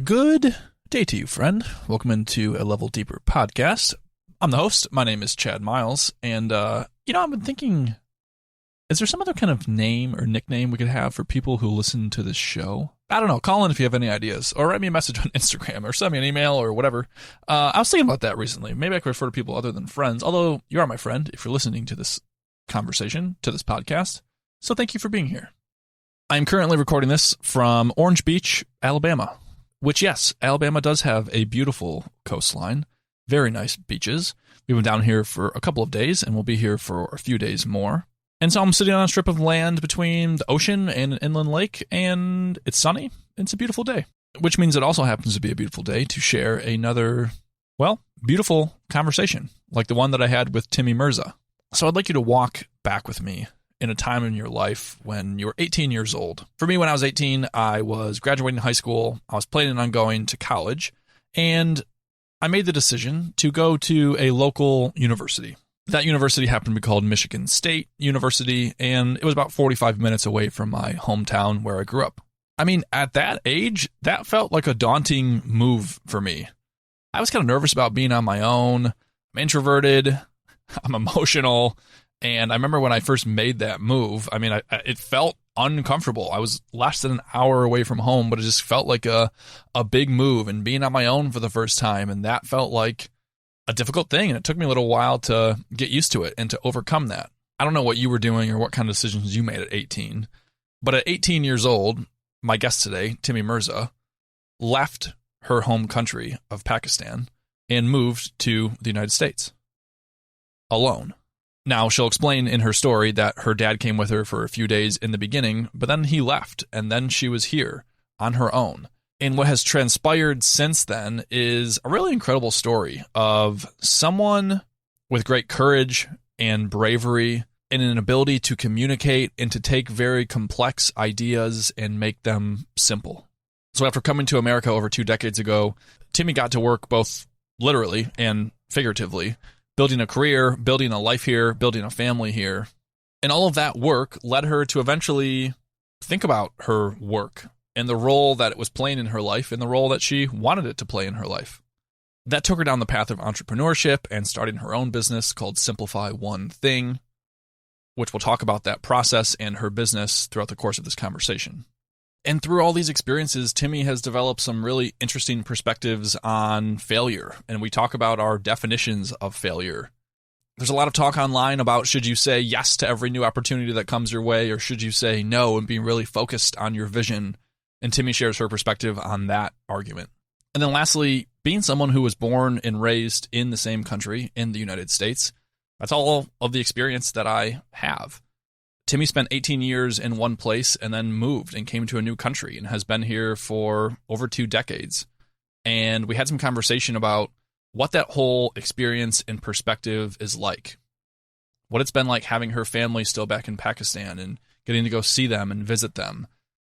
Good day to you, friend. Welcome into a Level Deeper podcast. I'm the host. My name is Chad Miles, and, I've been thinking, is there some other kind of name or nickname we could have for people who listen to this show? I don't know. Call in if you have any ideas, or write me a message on Instagram, or send me an email, or whatever. I was thinking about that recently. Maybe I could refer to people other than friends, although you are my friend if you're listening to this conversation, to this podcast. So thank you for being here. I'm currently recording this from Orange Beach, Alabama. Which, yes, Alabama does have a beautiful coastline, very nice beaches. We've been down here for a couple of days, and we'll be here for a few days more. And so I'm sitting on a strip of land between the ocean and an inland lake, and it's sunny. It's a beautiful day, which means it also happens to be a beautiful day to share another, beautiful conversation, like the one that I had with Timmie Mirza. So I'd like you to walk back with me in a time in your life when you were 18 years old. For me, when I was 18, I was graduating high school. I was planning on going to college, and I made the decision to go to a local university. That university happened to be called Michigan State University, and it was about 45 minutes away from my hometown where I grew up. I mean, at that age, that felt like a daunting move for me. I was kind of nervous about being on my own. I'm introverted. I'm emotional. And I remember when I first made that move, it felt uncomfortable. I was less than an hour away from home, but it just felt like a big move and being on my own for the first time. And that felt like a difficult thing. And it took me a little while to get used to it and to overcome that. I don't know what you were doing or what kind of decisions you made at 18. But at 18 years old, my guest today, Timmie Mirza, left her home country of Pakistan and moved to the United States alone. Now, she'll explain in her story that her dad came with her for a few days in the beginning, but then he left, and then she was here on her own. And what has transpired since then is a really incredible story of someone with great courage and bravery and an ability to communicate and to take very complex ideas and make them simple. So after coming to America over 2 decades ago, Timmie got to work both literally and figuratively, building a career, building a life here, building a family here. And all of that work led her to eventually think about her work and the role that it was playing in her life and the role that she wanted it to play in her life. That took her down the path of entrepreneurship and starting her own business called Simplify One Thing, which we'll talk about that process and her business throughout the course of this conversation. And through all these experiences, Timmie has developed some really interesting perspectives on failure, and we talk about our definitions of failure. There's a lot of talk online about should you say yes to every new opportunity that comes your way, or should you say no and be really focused on your vision, and Timmie shares her perspective on that argument. And then lastly, being someone who was born and raised in the same country, in the United States, that's all of the experience that I have. Timmie spent 18 years in one place and then moved and came to a new country and has been here for over 2 decades. And we had some conversation about what that whole experience and perspective is like. What it's been like having her family still back in Pakistan and getting to go see them and visit them.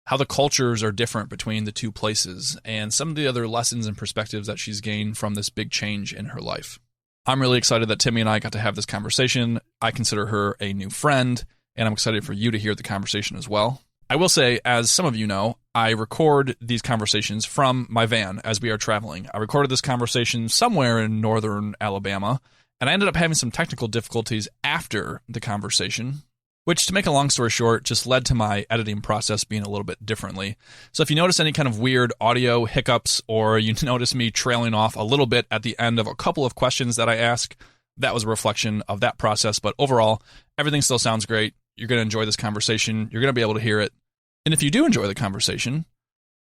How the cultures are different between the two places and some of the other lessons and perspectives that she's gained from this big change in her life. I'm really excited that Timmie and I got to have this conversation. I consider her a new friend, and I'm excited for you to hear the conversation as well. I will say, as some of you know, I record these conversations from my van as we are traveling. I recorded this conversation somewhere in northern Alabama, and I ended up having some technical difficulties after the conversation, which, to make a long story short, just led to my editing process being a little bit differently. So if you notice any kind of weird audio hiccups, or you notice me trailing off a little bit at the end of a couple of questions that I ask, that was a reflection of that process. But overall, everything still sounds great. You're going to enjoy this conversation. You're going to be able to hear it. And if you do enjoy the conversation,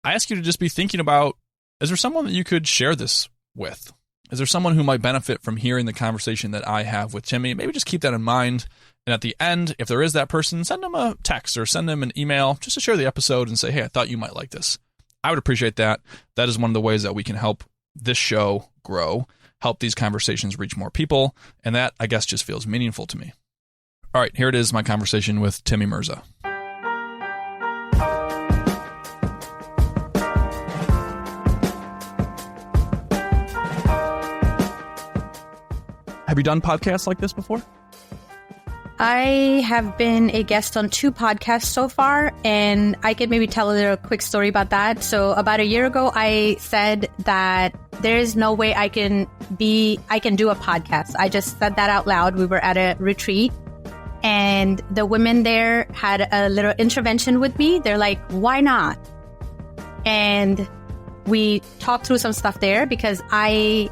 I ask you to just be thinking about, is there someone that you could share this with? Is there someone who might benefit from hearing the conversation that I have with Timmie? Maybe just keep that in mind. And at the end, if there is that person, send them a text or send them an email just to share the episode and say, hey, I thought you might like this. I would appreciate that. That is one of the ways that we can help this show grow, help these conversations reach more people. And that, I guess, just feels meaningful to me. All right, here it is, my conversation with Timmie Mirza. Have you done podcasts like this before? I have been a guest on 2 podcasts so far, and I could maybe tell a little quick story about that. So about a year ago, I said that there is no way I can do a podcast. I just said that out loud. We were at a retreat, and the women there had a little intervention with me. They're like, why not? And we talked through some stuff there because I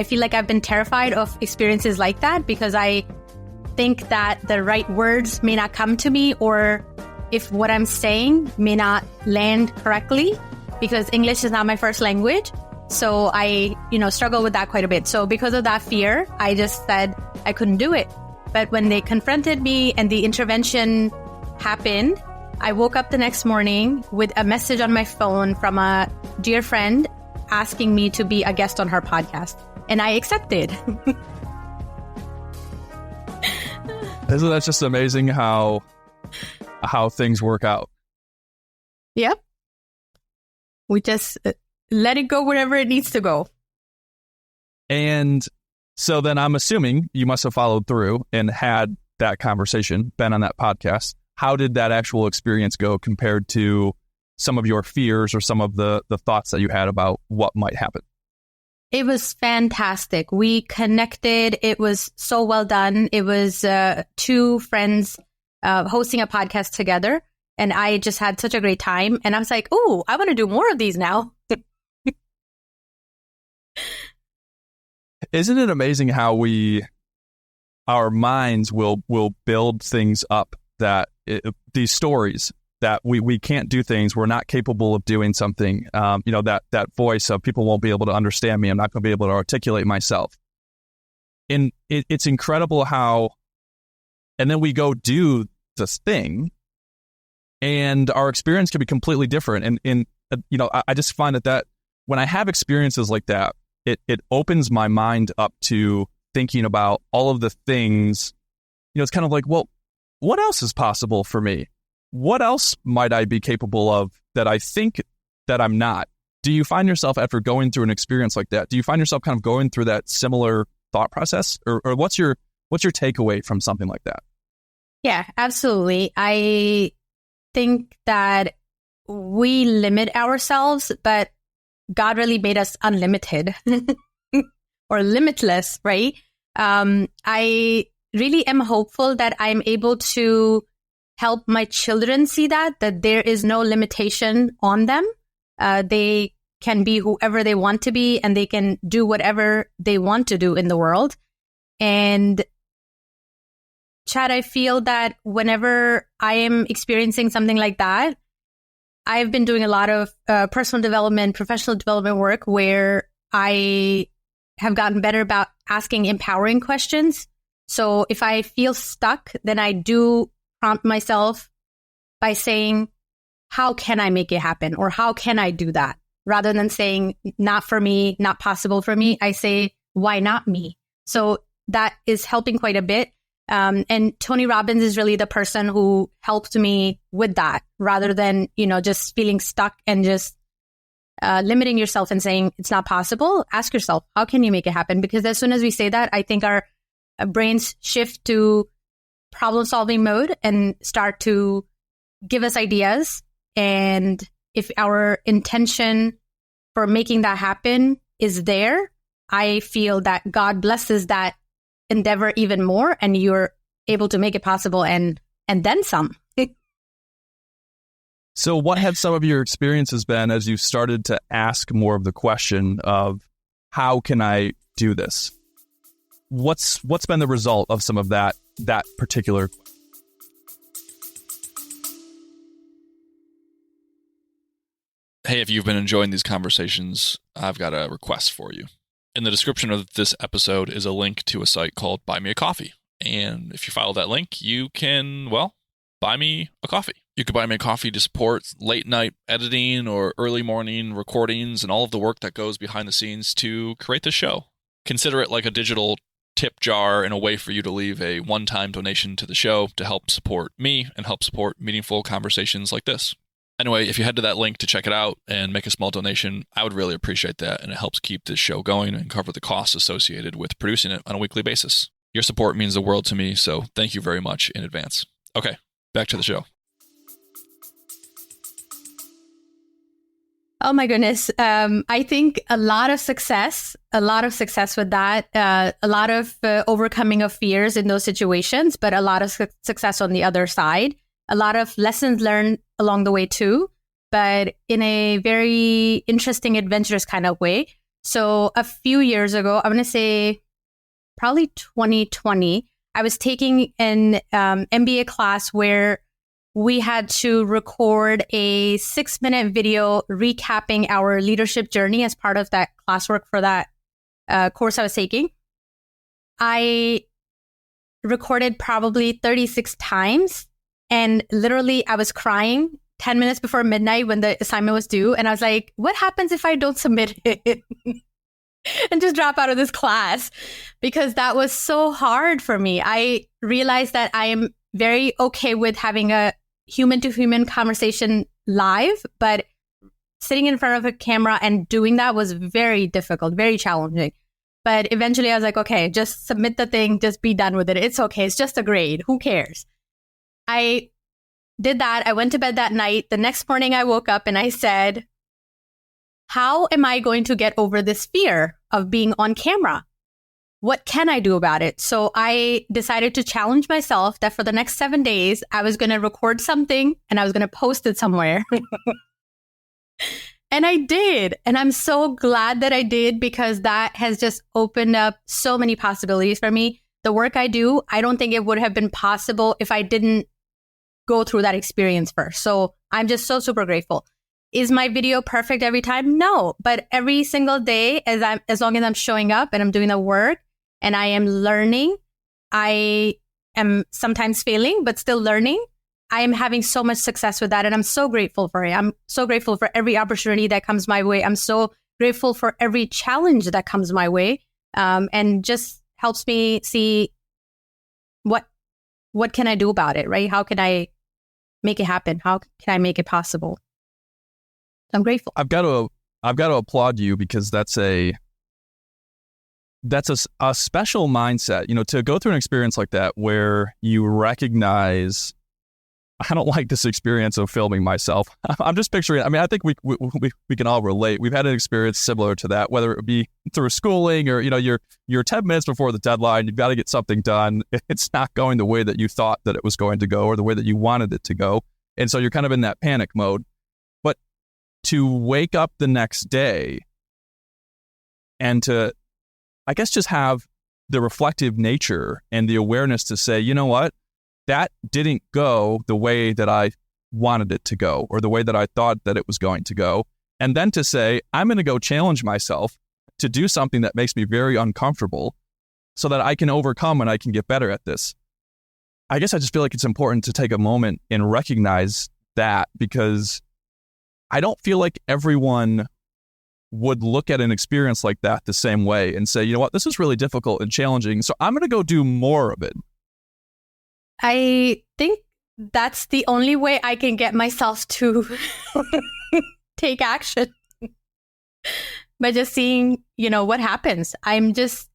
feel like I've been terrified of experiences like that because I think that the right words may not come to me, or if what I'm saying may not land correctly, because English is not my first language. So I, struggle with that quite a bit. So because of that fear, I just said I couldn't do it. But when they confronted me and the intervention happened, I woke up the next morning with a message on my phone from a dear friend asking me to be a guest on her podcast. And I accepted. Isn't that just amazing how things work out? Yep. We just let it go wherever it needs to go. And so then I'm assuming you must have followed through and had that conversation, been on that podcast. How did that actual experience go compared to some of your fears or some of the thoughts that you had about what might happen? It was fantastic. We connected. It was so well done. It was 2 friends hosting a podcast together. And I just had such a great time. And I was like, oh, I want to do more of these now. Isn't it amazing how our minds will build things up that these stories that we can't do things, we're not capable of doing something, that voice of people won't be able to understand me, I'm not going to be able to articulate myself. And it's incredible how, and then we go do this thing, and our experience can be completely different. And I just find that when I have experiences like that, it opens my mind up to thinking about all of the things, it's kind of like, well, what else is possible for me? What else might I be capable of that I think that I'm not? Do you find yourself, after going through an experience like that, do you find yourself kind of going through that similar thought process? Or what's your takeaway from something like that? Yeah, absolutely. I think that we limit ourselves, but God really made us unlimited or limitless, right? I really am hopeful that I'm able to help my children see that there is no limitation on them. They can be whoever they want to be, and they can do whatever they want to do in the world. And Chad, I feel that whenever I am experiencing something like that, I've been doing a lot of personal development, professional development work where I have gotten better about asking empowering questions. So if I feel stuck, then I do prompt myself by saying, how can I make it happen? Or how can I do that? Rather than saying, not for me, not possible for me, I say, why not me? So that is helping quite a bit. And Tony Robbins is really the person who helped me with that, rather than, just feeling stuck and just limiting yourself and saying it's not possible. Ask yourself, how can you make it happen? Because as soon as we say that, I think our brains shift to problem-solving mode and start to give us ideas. And if our intention for making that happen is there, I feel that God blesses that endeavor even more, and you're able to make it possible and then some. So what have some of your experiences been as you started to ask more of the question of, how can I do this? What's been the result of some of that particular? Hey, if you've been enjoying these conversations, I've got a request for you. In the description of this episode is a link to a site called Buy Me a Coffee. And if you follow that link, you can, buy me a coffee. You could buy me a coffee to support late night editing or early morning recordings and all of the work that goes behind the scenes to create this show. Consider it like a digital tip jar and a way for you to leave a one-time donation to the show to help support me and help support meaningful conversations like this. Anyway, if you head to that link to check it out and make a small donation, I would really appreciate that, and it helps keep this show going and cover the costs associated with producing it on a weekly basis. Your support means the world to me, so thank you very much in advance. Okay, back to the show. Oh my goodness. I think a lot of success with that, a lot of overcoming of fears in those situations, but a lot of success on the other side, a lot of lessons learned along the way too, but in a very interesting, adventurous kind of way. So a few years ago, I'm going to say probably 2020, I was taking an MBA class where we had to record a 6-minute video recapping our leadership journey as part of that classwork for that course I was taking. I recorded probably 36 times, and literally I was crying 10 minutes before midnight when the assignment was due. And I was like, what happens if I don't submit it and just drop out of this class? Because that was so hard for me. I realized that I am very okay with having a human-to-human conversation live, but sitting in front of a camera and doing that was very difficult, very challenging. But eventually I was like, okay, just submit the thing, just be done with it. It's okay. It's just a grade. Who cares? I did that. I went to bed that night. The next morning I woke up and I said, how am I going to get over this fear of being on camera? What can I do about it? So I decided to challenge myself that for the next 7 days, I was going to record something and I was going to post it somewhere. And I did. And I'm so glad that I did, because that has just opened up so many possibilities for me. The work I do, I don't think it would have been possible if I didn't go through that experience first. So I'm just so super grateful. Is my video perfect every time? No. But every single day, as long as I'm showing up and I'm doing the work, and I am learning, I am sometimes failing, but still learning. I am having so much success with that. And I'm so grateful for it. I'm so grateful for every opportunity that comes my way. I'm so grateful for every challenge that comes my way. And just helps me see what can I do about it, right? How can I make it happen? How can I make it possible? I'm grateful. I've got to applaud you, because that's a special mindset, to go through an experience like that where you recognize, I don't like this experience of filming myself. I'm just picturing, I think we can all relate. We've had an experience similar to that, whether it be through schooling or, you're 10 minutes before the deadline, you've got to get something done. It's not going the way that you thought that it was going to go or the way that you wanted it to go. And so you're kind of in that panic mode. But to wake up the next day and to, I guess, just have the reflective nature and the awareness to say, you know what, that didn't go the way that I wanted it to go or the way that I thought that it was going to go. And then to say, I'm going to go challenge myself to do something that makes me very uncomfortable so that I can overcome and I can get better at this. I guess I just feel like it's important to take a moment and recognize that, because I don't feel like everyone would look at an experience like that the same way and say, you know what, this is really difficult and challenging, so I'm going to go do more of it. I think that's the only way I can get myself to take action. By just seeing, what happens. I'm just,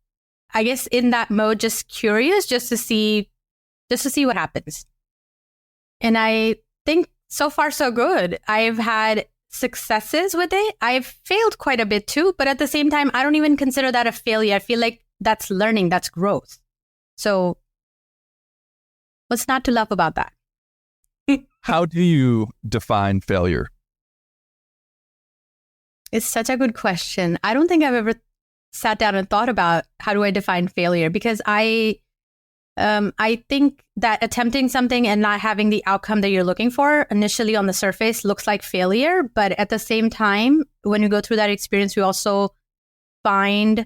I guess, in that mode, just curious, just to see what happens. And I think so far so good. I've had successes with it. I've failed quite a bit too, but at the same time, I don't even consider that a failure. I feel like that's learning, that's growth. So what's not to love about that? How do you define failure? It's such a good question. I don't think I've ever sat down and thought about how do I define failure, because I think that attempting something and not having the outcome that you're looking for initially on the surface looks like failure. But at the same time, when you go through that experience, we also find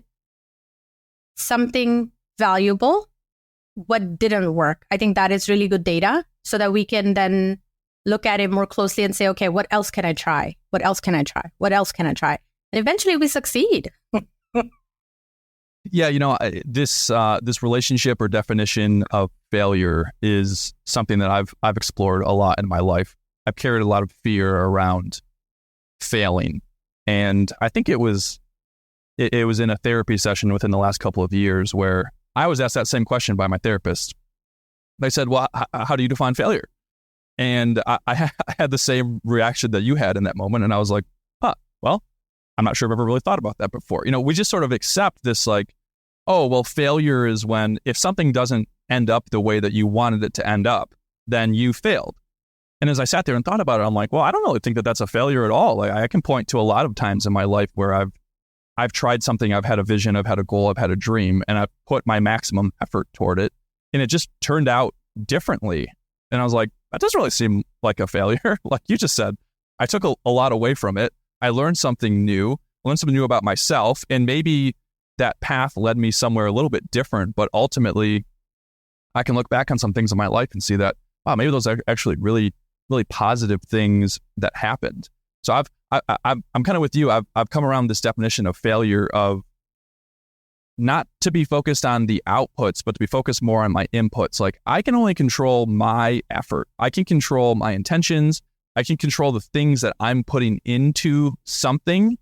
something valuable, what didn't work. I think that is really good data, so that we can then look at it more closely and say, okay, what else can I try? What else can I try? What else can I try? And eventually we succeed. Yeah, this relationship or definition of failure is something that I've explored a lot in my life. I've carried a lot of fear around failing, and I think it was in a therapy session within the last couple of years where I was asked that same question by my therapist. They said, well, how do you define failure? And I had the same reaction that you had in that moment. And I was like, well, I'm not sure I've ever really thought about that before. We just sort of accept this like, oh, well, failure is when if something doesn't end up the way that you wanted it to end up, then you failed. And as I sat there and thought about it, I'm like, well, I don't really think that that's a failure at all. Like, I can point to a lot of times in my life where I've tried something, I've had a vision, I've had a goal, I've had a dream, and I've put my maximum effort toward it, and it just turned out differently. And I was like, that doesn't really seem like a failure. Like you just said, I took a lot away from it. I learned something new about myself, and maybe that path led me somewhere a little bit different, but ultimately I can look back on some things in my life and see that, wow, maybe those are actually really, really positive things that happened. So I'm kind of with you. I've come around this definition of failure of not to be focused on the outputs, but to be focused more on my inputs. Like, I can only control my effort. I can control my intentions. I can control the things that I'm putting into something.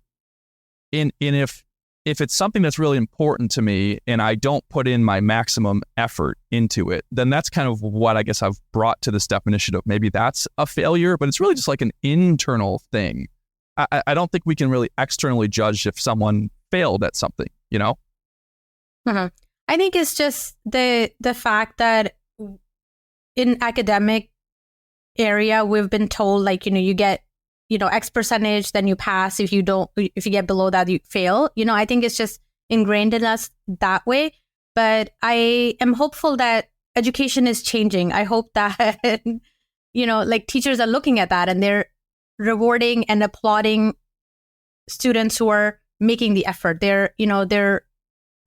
And if it's something that's really important to me and I don't put in my maximum effort into it, then that's kind of what I guess I've brought to this definition of maybe that's a failure, but it's really just like an internal thing. I don't think we can really externally judge if someone failed at something, I think it's just the fact that in academic area, we've been told like, you get, X percentage, then you pass. If you get below that, you fail. I think it's just ingrained in us that way. But I am hopeful that education is changing. I hope that, like teachers are looking at that and they're rewarding and applauding students who are making the effort. They're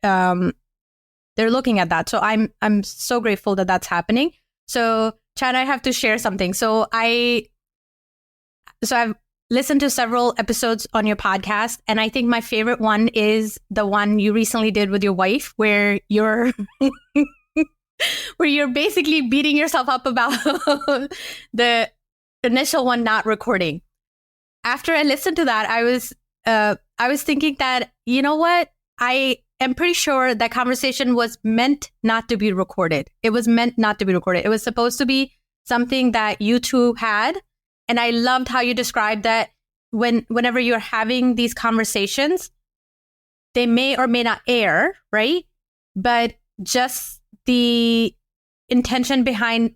looking at that. So I'm so grateful that that's happening. So Chad, I have to share something. So I've listened to several episodes on your podcast, and I think my favorite one is the one you recently did with your wife, where you're basically beating yourself up about the initial one not recording. After I listened to that, I was thinking that, you know what? I am pretty sure that conversation was meant not to be recorded. It was meant not to be recorded. It was supposed to be something that you two had. And I loved how you described that whenever you're having these conversations, they may or may not air, right? But just the intention behind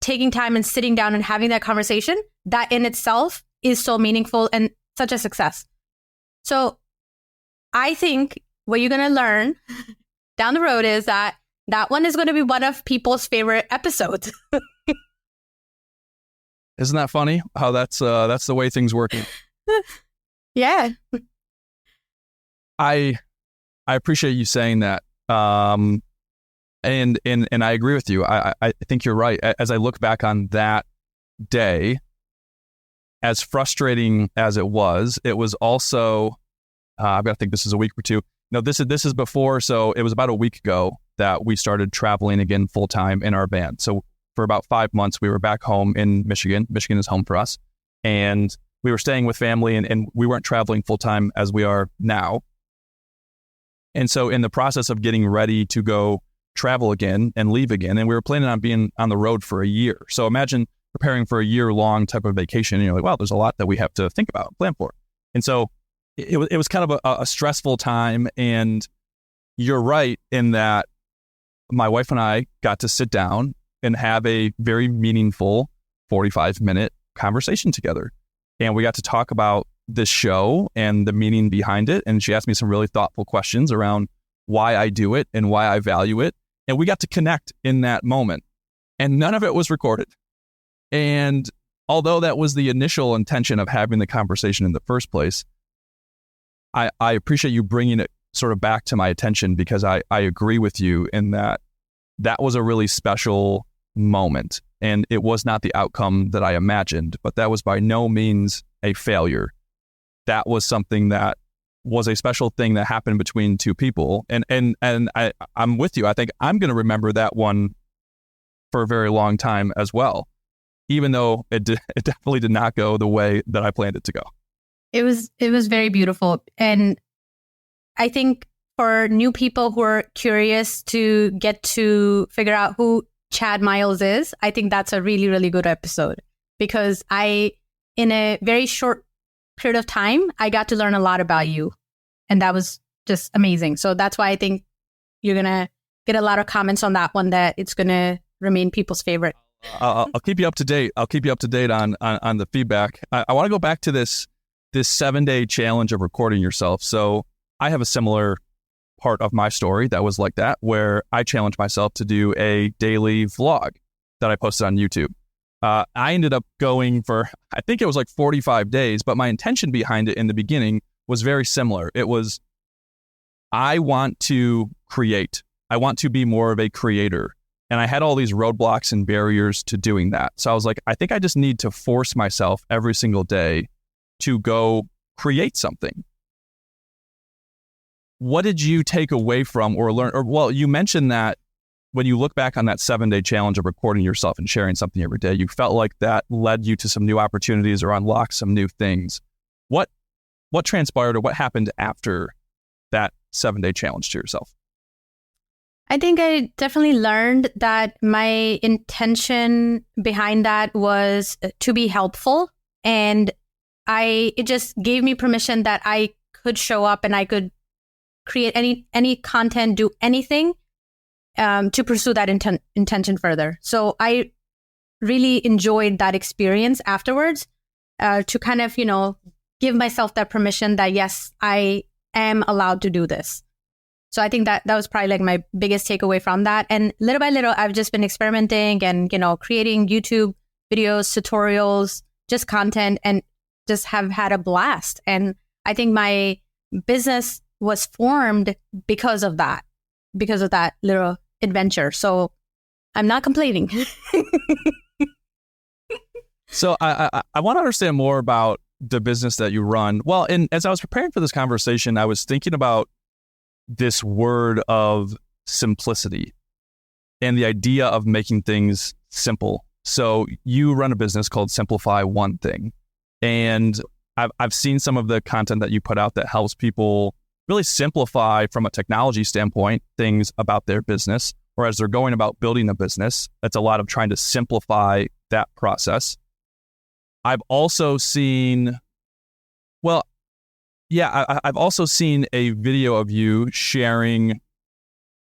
taking time and sitting down and having that conversation, that in itself is so meaningful and such a success. So I think what you're going to learn down the road is that one is going to be one of people's favorite episodes. Isn't that funny how that's the way things work? Yeah. I appreciate you saying that. And I agree with you. I think you're right. As I look back on that day, as frustrating as it was also, I've got to think this is a week or two. No, this is before. So it was about a week ago that we started traveling again full time in our van. So for about 5 months, we were back home in Michigan. Michigan is home for us. And we were staying with family and we weren't traveling full time as we are now. And so in the process of getting ready to go travel again and leave again, and we were planning on being on the road for a year. So imagine preparing for a year-long type of vacation. And you're like, wow, there's a lot that we have to think about and plan for. And so it was kind of a stressful time. And you're right in that my wife and I got to sit down and have a very meaningful 45-minute conversation together. And we got to talk about this show and the meaning behind it. And she asked me some really thoughtful questions around why I do it and why I value it. And we got to connect in that moment. And none of it was recorded. And although that was the initial intention of having the conversation in the first place, I appreciate you bringing it sort of back to my attention, because I agree with you in that was a really special moment. And it was not the outcome that I imagined, but that was by no means a failure. That was something that was a special thing that happened between two people. And I'm with you. I think I'm going to remember that one for a very long time as well, even though it definitely did not go the way that I planned it to go. It was very beautiful. And I think for new people who are curious to get to figure out who Chad Miles is, I think that's a really, really good episode, because in a very short period of time, I got to learn a lot about you. And that was just amazing. So that's why I think you're going to get a lot of comments on that one, that it's going to remain people's favorite. I'll keep you up to date. I'll keep you up to date on the feedback. I want to go back to this 7-day challenge of recording yourself. So I have a similar part of my story that was like that, where I challenged myself to do a daily vlog that I posted on YouTube. I ended up going for, I think it was like 45 days, but my intention behind it in the beginning was very similar. It was, I want to create. I want to be more of a creator. And I had all these roadblocks and barriers to doing that. So I was like, I think I just need to force myself every single day to go create something. What did you take away from or learn? Or, well, you mentioned that when you look back on that 7-day challenge of recording yourself and sharing something every day, you felt like that led you to some new opportunities or unlocked some new things. What transpired or what happened after that 7-day challenge to yourself? I think I definitely learned that my intention behind that was to be helpful. And it just gave me permission that I could show up and I could create any content, do anything to pursue that intention further. So I really enjoyed that experience afterwards, to kind of, give myself that permission that, yes, I am allowed to do this. So I think that was probably like my biggest takeaway from that. And little by little, I've just been experimenting and, creating YouTube videos, tutorials, just content, and just have had a blast. And I think my business was formed because of that little adventure. So I'm not complaining. So I want to understand more about the business that you run. Well, and as I was preparing for this conversation, I was thinking about this word of simplicity and the idea of making things simple. So you run a business called Simplify One Thing. And I've seen some of the content that you put out that helps people really simplify from a technology standpoint things about their business, or as they're going about building a business. That's a lot of trying to simplify that process. I've also seen, I've also seen a video of you sharing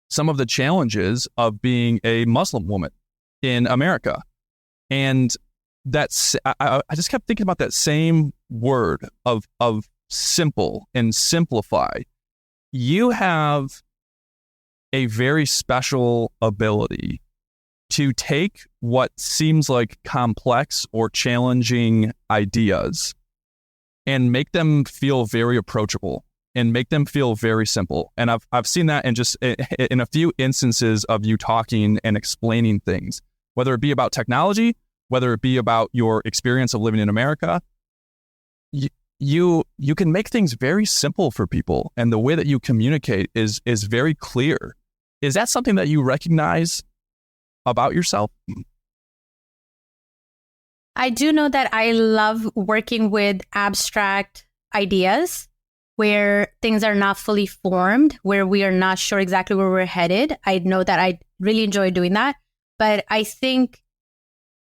some of the challenges of being a Muslim woman in America. And that's, I just kept thinking about that same word of simple and simplify. You have a very special ability to take what seems like complex or challenging ideas and make them feel very approachable and make them feel very simple. And I've seen that in a few instances of you talking and explaining things, whether it be about technology, whether it be about your experience of living in America. You can make things very simple for people, and the way that you communicate is very clear. Is that something that you recognize about yourself? I do know that I love working with abstract ideas where things are not fully formed, where we are not sure exactly where we're headed. I know that I really enjoy doing that. But I think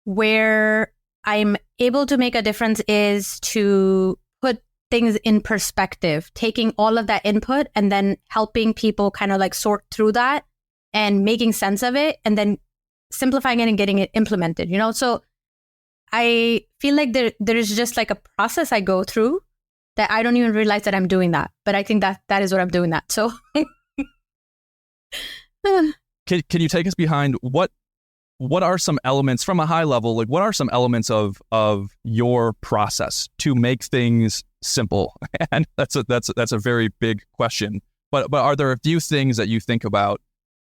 where I'm able to make a difference is to put things in perspective, taking all of that input and then helping people kind of like sort through that and making sense of it, and then simplifying it and getting it implemented, So I feel like there is just like a process I go through that I don't even realize that I'm doing that. But I think that is what I'm doing that. So can you take us behind what are some elements from a high level? Like, what are some elements of your process to make things simple? And that's a very big question. But are there a few things that you think about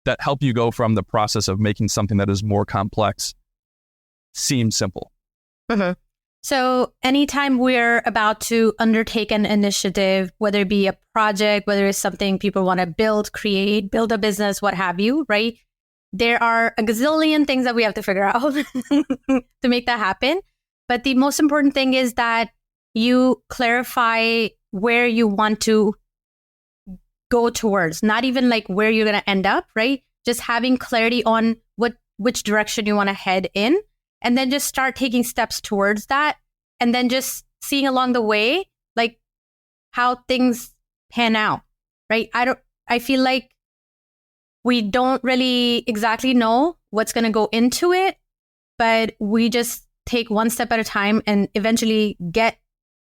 that help you go from the process of making something that is more complex seem simple? Mm-hmm. So anytime we're about to undertake an initiative, whether it be a project, whether it's something people want to build, create, build a business, what have you, right? There are a gazillion things that we have to figure out to make that happen. But the most important thing is that you clarify where you want to go towards, not even like where you're going to end up, right? Just having clarity on which direction you want to head in, and then just start taking steps towards that, and then just seeing along the way, like how things pan out, right? I feel like we don't really exactly know what's going to go into it, but we just take one step at a time and eventually get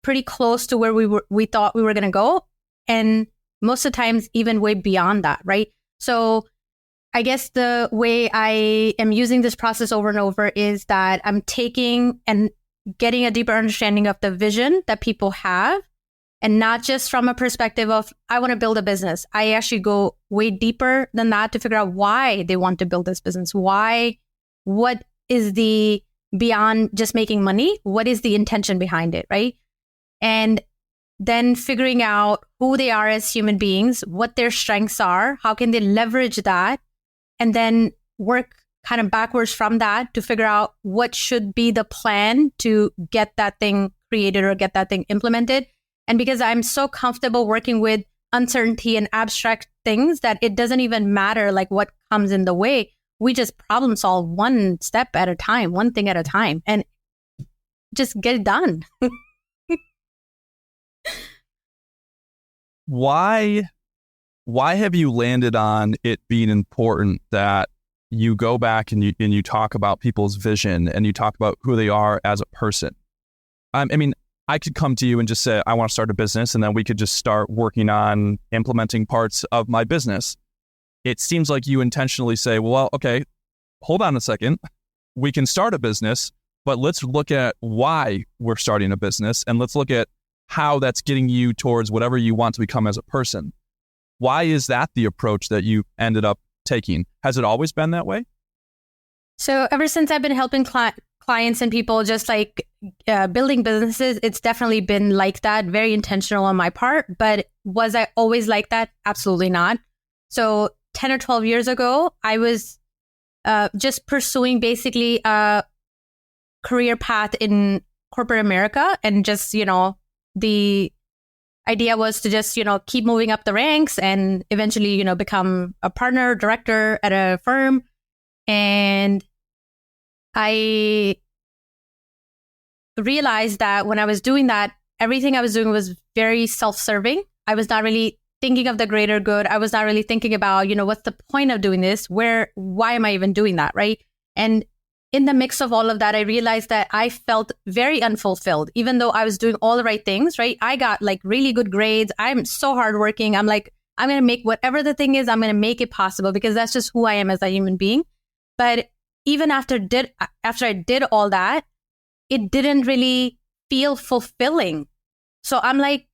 pretty close to where we thought we were going to go. And most of the times, even way beyond that, right? So I guess the way I am using this process over and over is that I'm taking and getting a deeper understanding of the vision that people have, and not just from a perspective of, I want to build a business. I actually go way deeper than that to figure out why they want to build this business. What is the beyond just making money? What is the intention behind it, right? And then figuring out who they are as human beings, what their strengths are, how can they leverage that, and then work kind of backwards from that to figure out what should be the plan to get that thing created or get that thing implemented. And because I'm so comfortable working with uncertainty and abstract things that it doesn't even matter like what comes in the way, we just problem solve one step at a time, one thing at a time, and just get it done. Why have you landed on it being important that you go back and you talk about people's vision and you talk about who they are as a person? I mean, I could come to you and just say, I want to start a business, and then we could just start working on implementing parts of my business. It seems like you intentionally say, well, okay, hold on a second. We can start a business, but let's look at why we're starting a business, and let's look at how that's getting you towards whatever you want to become as a person. Why is that the approach that you ended up taking? Has it always been that way? So ever since I've been helping clients and people just like building businesses, it's definitely been like that, very intentional on my part. But was I always like that? Absolutely not. So 10 or 12 years ago, I was just pursuing basically a career path in corporate America, and just, the idea was to just, keep moving up the ranks and eventually, become a partner, director at a firm. And I realized that when I was doing that, everything I was doing was very self-serving. I was not really thinking of the greater good. I was not really thinking about, what's the point of doing this? Why am I even doing that, right? And in the mix of all of that, I realized that I felt very unfulfilled, even though I was doing all the right things, right? I got like really good grades. I'm so hardworking. I'm like, I'm going to make whatever the thing is, I'm going to make it possible, because that's just who I am as a human being. But even after I did all that, it didn't really feel fulfilling. So I'm like,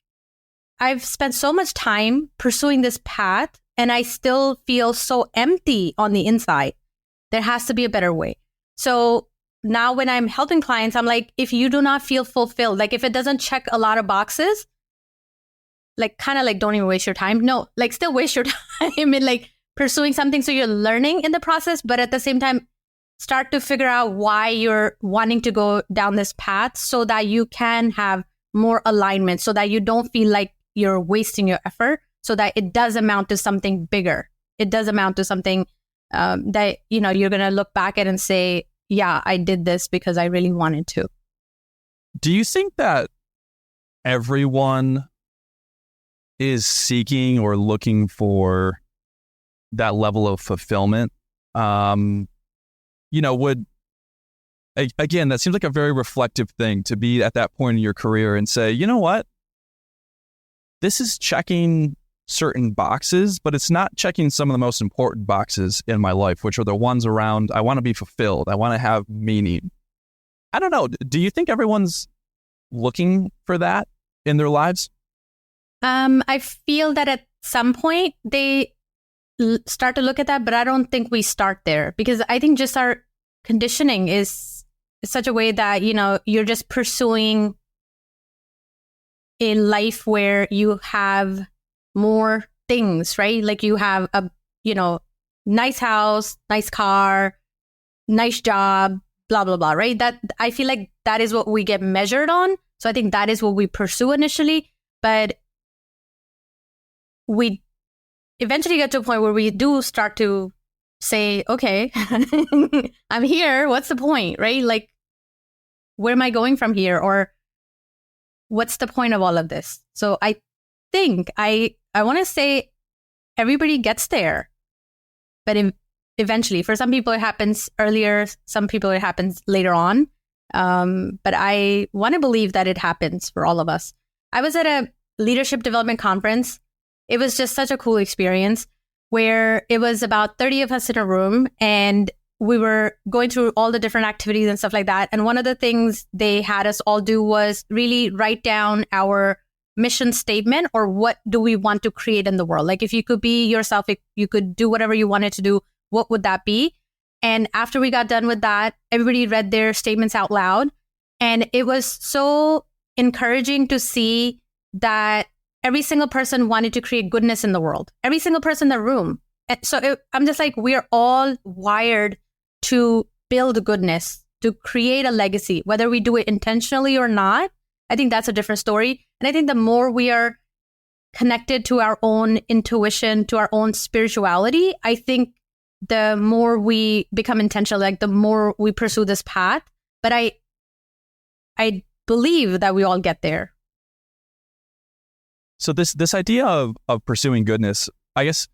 I've spent so much time pursuing this path, and I still feel so empty on the inside. There has to be a better way. So now when I'm helping clients, I'm like, if you do not feel fulfilled, like if it doesn't check a lot of boxes, like kind of like don't even waste your time. No, like still waste your time in like pursuing something so you're learning in the process, but at the same time, start to figure out why you're wanting to go down this path so that you can have more alignment, so that you don't feel like you're wasting your effort, so that it does amount to something bigger. It does amount to something that, you're going to look back at and say, yeah, I did this because I really wanted to. Do you think that everyone is seeking or looking for that level of fulfillment? Again, that seems like a very reflective thing to be at that point in your career and say, you know what? This is checking certain boxes, but it's not checking some of the most important boxes in my life, which are the ones around, I want to be fulfilled. I want to have meaning. I don't know. Do you think everyone's looking for that in their lives? I feel that at some point they start to look at that, but I don't think we start there, because I think just our conditioning is such a way that, you're just pursuing a life where you have more things, right? Like you have a, nice house, nice car, nice job, blah, blah, blah, right? That I feel like that is what we get measured on. So I think that is what we pursue initially, but we eventually get to a point where we do start to say, okay, I'm here. What's the point, right? Like, where am I going from here? Or what's the point of all of this? So I think I want to say everybody gets there, but eventually, for some people it happens earlier, some people it happens later on. But I want to believe that it happens for all of us. I was at a leadership development conference. It was just such a cool experience where it was about 30 of us in a room and we were going through all the different activities and stuff like that. And one of the things they had us all do was really write down our mission statement, or what do we want to create in the world? Like, if you could be yourself, if you could do whatever you wanted to do, what would that be? And after we got done with that, everybody read their statements out loud. And it was so encouraging to see that every single person wanted to create goodness in the world. Every single person in the room. And so I'm just like, we are all wired to build goodness, to create a legacy, whether we do it intentionally or not. I think that's a different story. And I think the more we are connected to our own intuition, to our own spirituality, I think the more we become intentional, like the more we pursue this path. But I believe that we all get there. So this idea of pursuing goodness, I guess,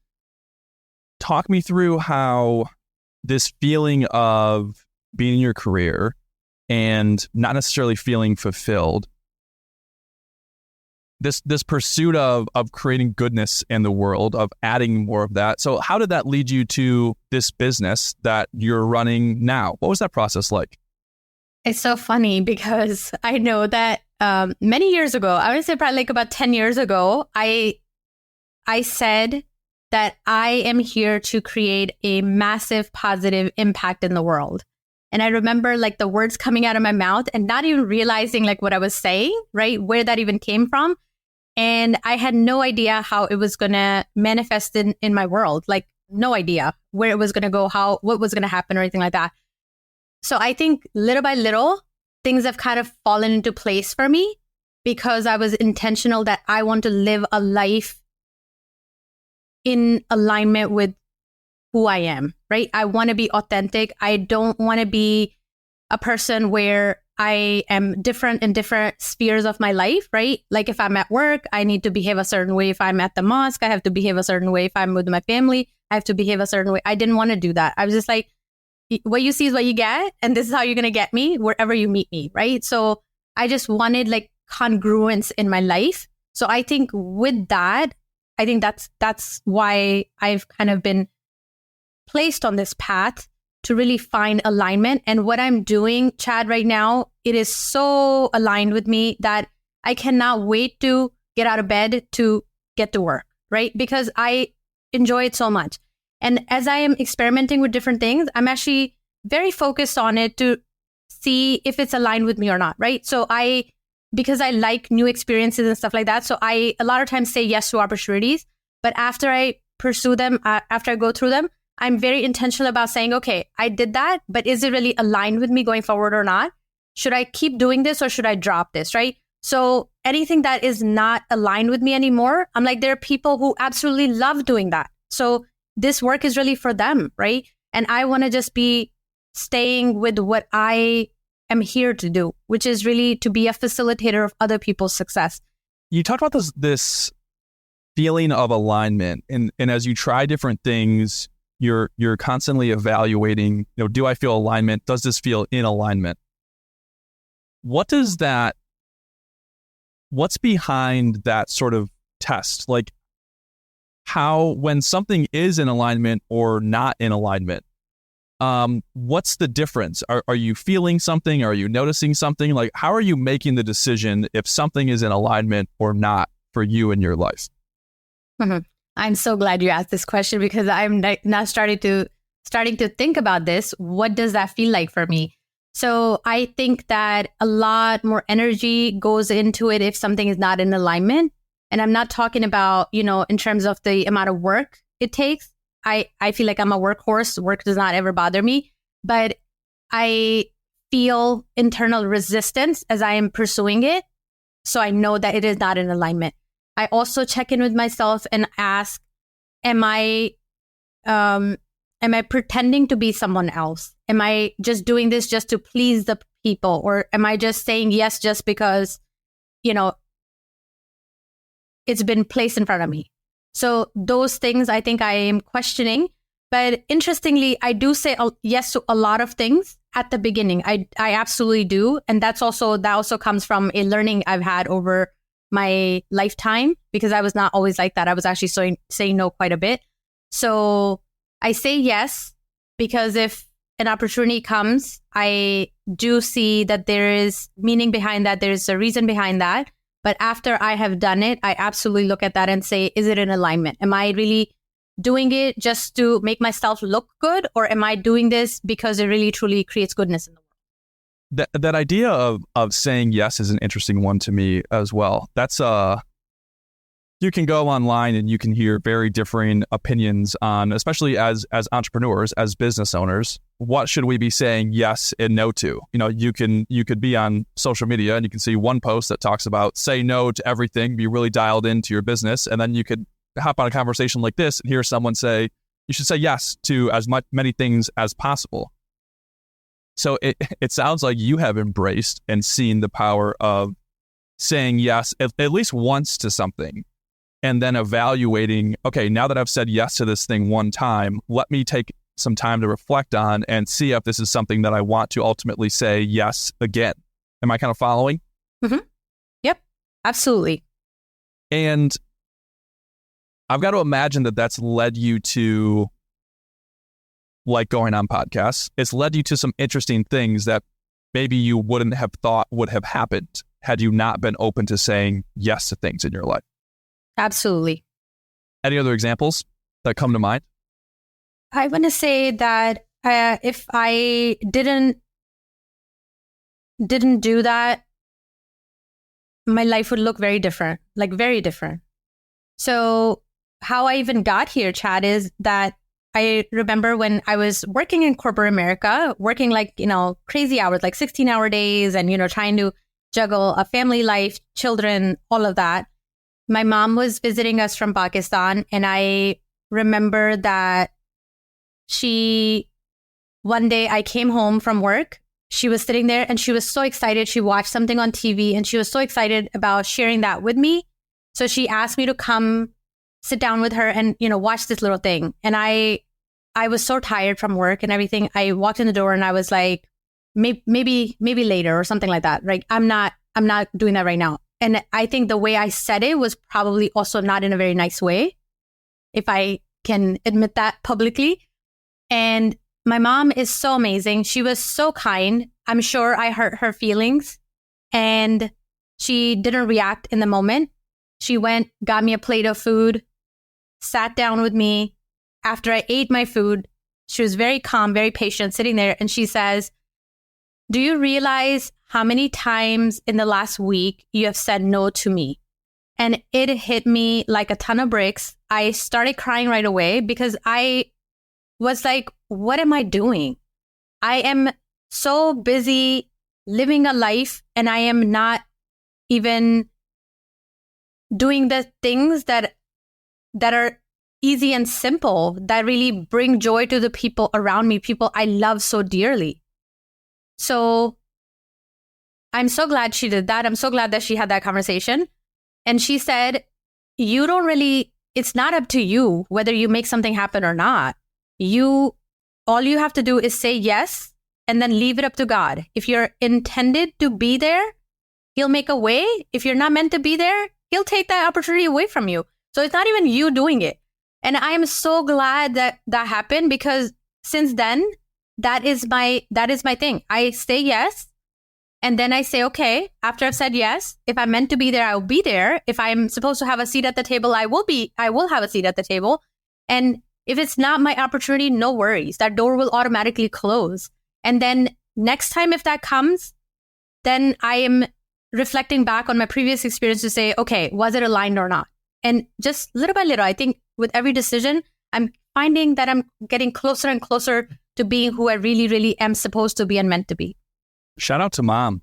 talk me through how this feeling of being in your career and not necessarily feeling fulfilled, this pursuit of creating goodness in the world, of adding more of that. So how did that lead you to this business that you're running now? What was that process like? It's so funny because I know that many years ago, I would say probably like about 10 years ago, I said that I am here to create a massive positive impact in the world. And I remember like the words coming out of my mouth and not even realizing like what I was saying, right? Where that even came from. And I had no idea how it was going to manifest in my world. Like no idea where it was going to go, what was going to happen or anything like that. So I think little by little, things have kind of fallen into place for me because I was intentional that I want to live a life in alignment with who I am, right? I want to be authentic. I don't want to be a person where I am different in different spheres of my life, right? Like if I'm at work, I need to behave a certain way. If I'm at the mosque, I have to behave a certain way. If I'm with my family, I have to behave a certain way. I didn't want to do that. I was just like, what you see is what you get. And this is how you're going to get me wherever you meet me, right? So I just wanted like congruence in my life. So I think with that, I think that's why I've kind of been placed on this path to really find alignment. And what I'm doing, Chad, right now, it is so aligned with me that I cannot wait to get out of bed to get to work, right? Because I enjoy it so much. And as I am experimenting with different things, I'm actually very focused on it to see if it's aligned with me or not, right? So because I like new experiences and stuff like that, so I a lot of times say yes to opportunities. But after I pursue them, after I go through them, I'm very intentional about saying, okay, I did that, but is it really aligned with me going forward or not? Should I keep doing this or should I drop this, right? So anything that is not aligned with me anymore, I'm like, there are people who absolutely love doing that. So this work is really for them, right? And I want to just be staying with what I am here to do, which is really to be a facilitator of other people's success. You talked about this feeling of alignment, and as you try different things, you're constantly evaluating, do I feel alignment? Does this feel in alignment? What's behind that sort of test? Like how, when something is in alignment or not in alignment, what's the difference? Are you feeling something? Are you noticing something? Like, how are you making the decision if something is in alignment or not for you in your life? Mm-hmm. I'm so glad you asked this question because I'm now starting to think about this. What does that feel like for me? So I think that a lot more energy goes into it if something is not in alignment. And I'm not talking about, in terms of the amount of work it takes. I feel like I'm a workhorse. Work does not ever bother me, but I feel internal resistance as I am pursuing it. So I know that it is not in alignment. I also check in with myself and ask, am I pretending to be someone else? Am I just doing this just to please the people? Or am I just saying yes just because, it's been placed in front of me? So those things I think I am questioning. But interestingly, I do say yes to a lot of things at the beginning. I absolutely do. And that also comes from a learning I've had over my lifetime, because I was not always like that. I was actually saying no quite a bit. So I say yes, because if an opportunity comes, I do see that there is meaning behind that. There's a reason behind that. But after I have done it, I absolutely look at that and say, is it in alignment? Am I really doing it just to make myself look good? Or am I doing this because it really, truly creates goodness in the world? That idea of saying yes is an interesting one to me as well. That's you can go online and you can hear very differing opinions on, especially as entrepreneurs, as business owners, what should we be saying yes and no to? You could be on social media and you can see one post that talks about say no to everything, be really dialed into your business, and then you could hop on a conversation like this and hear someone say you should say yes to as many things as possible. So it sounds like you have embraced and seen the power of saying yes at least once to something, and then evaluating, okay, now that I've said yes to this thing one time, let me take some time to reflect on and see if this is something that I want to ultimately say yes again. Am I kind of following? Mm-hmm. Yep, absolutely. And I've got to imagine that that's led you to, like, going on podcasts. It's led you to some interesting things that maybe you wouldn't have thought would have happened had you not been open to saying yes to things in your life. Absolutely. Any other examples that come to mind? I want to say that if I didn't do that, my life would look very different, like very different. So how I even got here, Chad, is that I remember when I was working in corporate America, working crazy hours, like 16-hour days, and, trying to juggle a family life, children, all of that. My mom was visiting us from Pakistan, and I remember that one day I came home from work, she was sitting there and she was so excited. She watched something on TV and she was so excited about sharing that with me. So she asked me to come sit down with her and, watch this little thing. And I was so tired from work and everything. I walked in the door and I was like, maybe later or something like that. Right? I'm not doing that right now. And I think the way I said it was probably also not in a very nice way, if I can admit that publicly. And my mom is so amazing. She was so kind. I'm sure I hurt her feelings, and she didn't react in the moment. She went, got me a plate of food, sat down with me. After I ate my food, she was very calm, very patient, sitting there. And she says, "Do you realize how many times in the last week you have said no to me?" And it hit me like a ton of bricks. I started crying right away because I was like, what am I doing? I am so busy living a life and I am not even doing the things that are easy and simple, that really bring joy to the people around me, people I love so dearly. So I'm so glad she did that. I'm so glad that she had that conversation. And she said, it's not up to you whether you make something happen or not. All you have to do is say yes and then leave it up to God. If you're intended to be there, He'll make a way. If you're not meant to be there, He'll take that opportunity away from you. So it's not even you doing it. And I am so glad that happened, because since then, that is my thing. I say yes. And then I say, okay, after I've said yes, if I'm meant to be there, I will be there. If I'm supposed to have a seat at the table, I will have a seat at the table. And if it's not my opportunity, no worries. That door will automatically close. And then next time, if that comes, then I am reflecting back on my previous experience to say, okay, was it aligned or not? And just little by little, I think with every decision, I'm finding that I'm getting closer and closer to being who I really, really am supposed to be and meant to be. Shout out to Mom.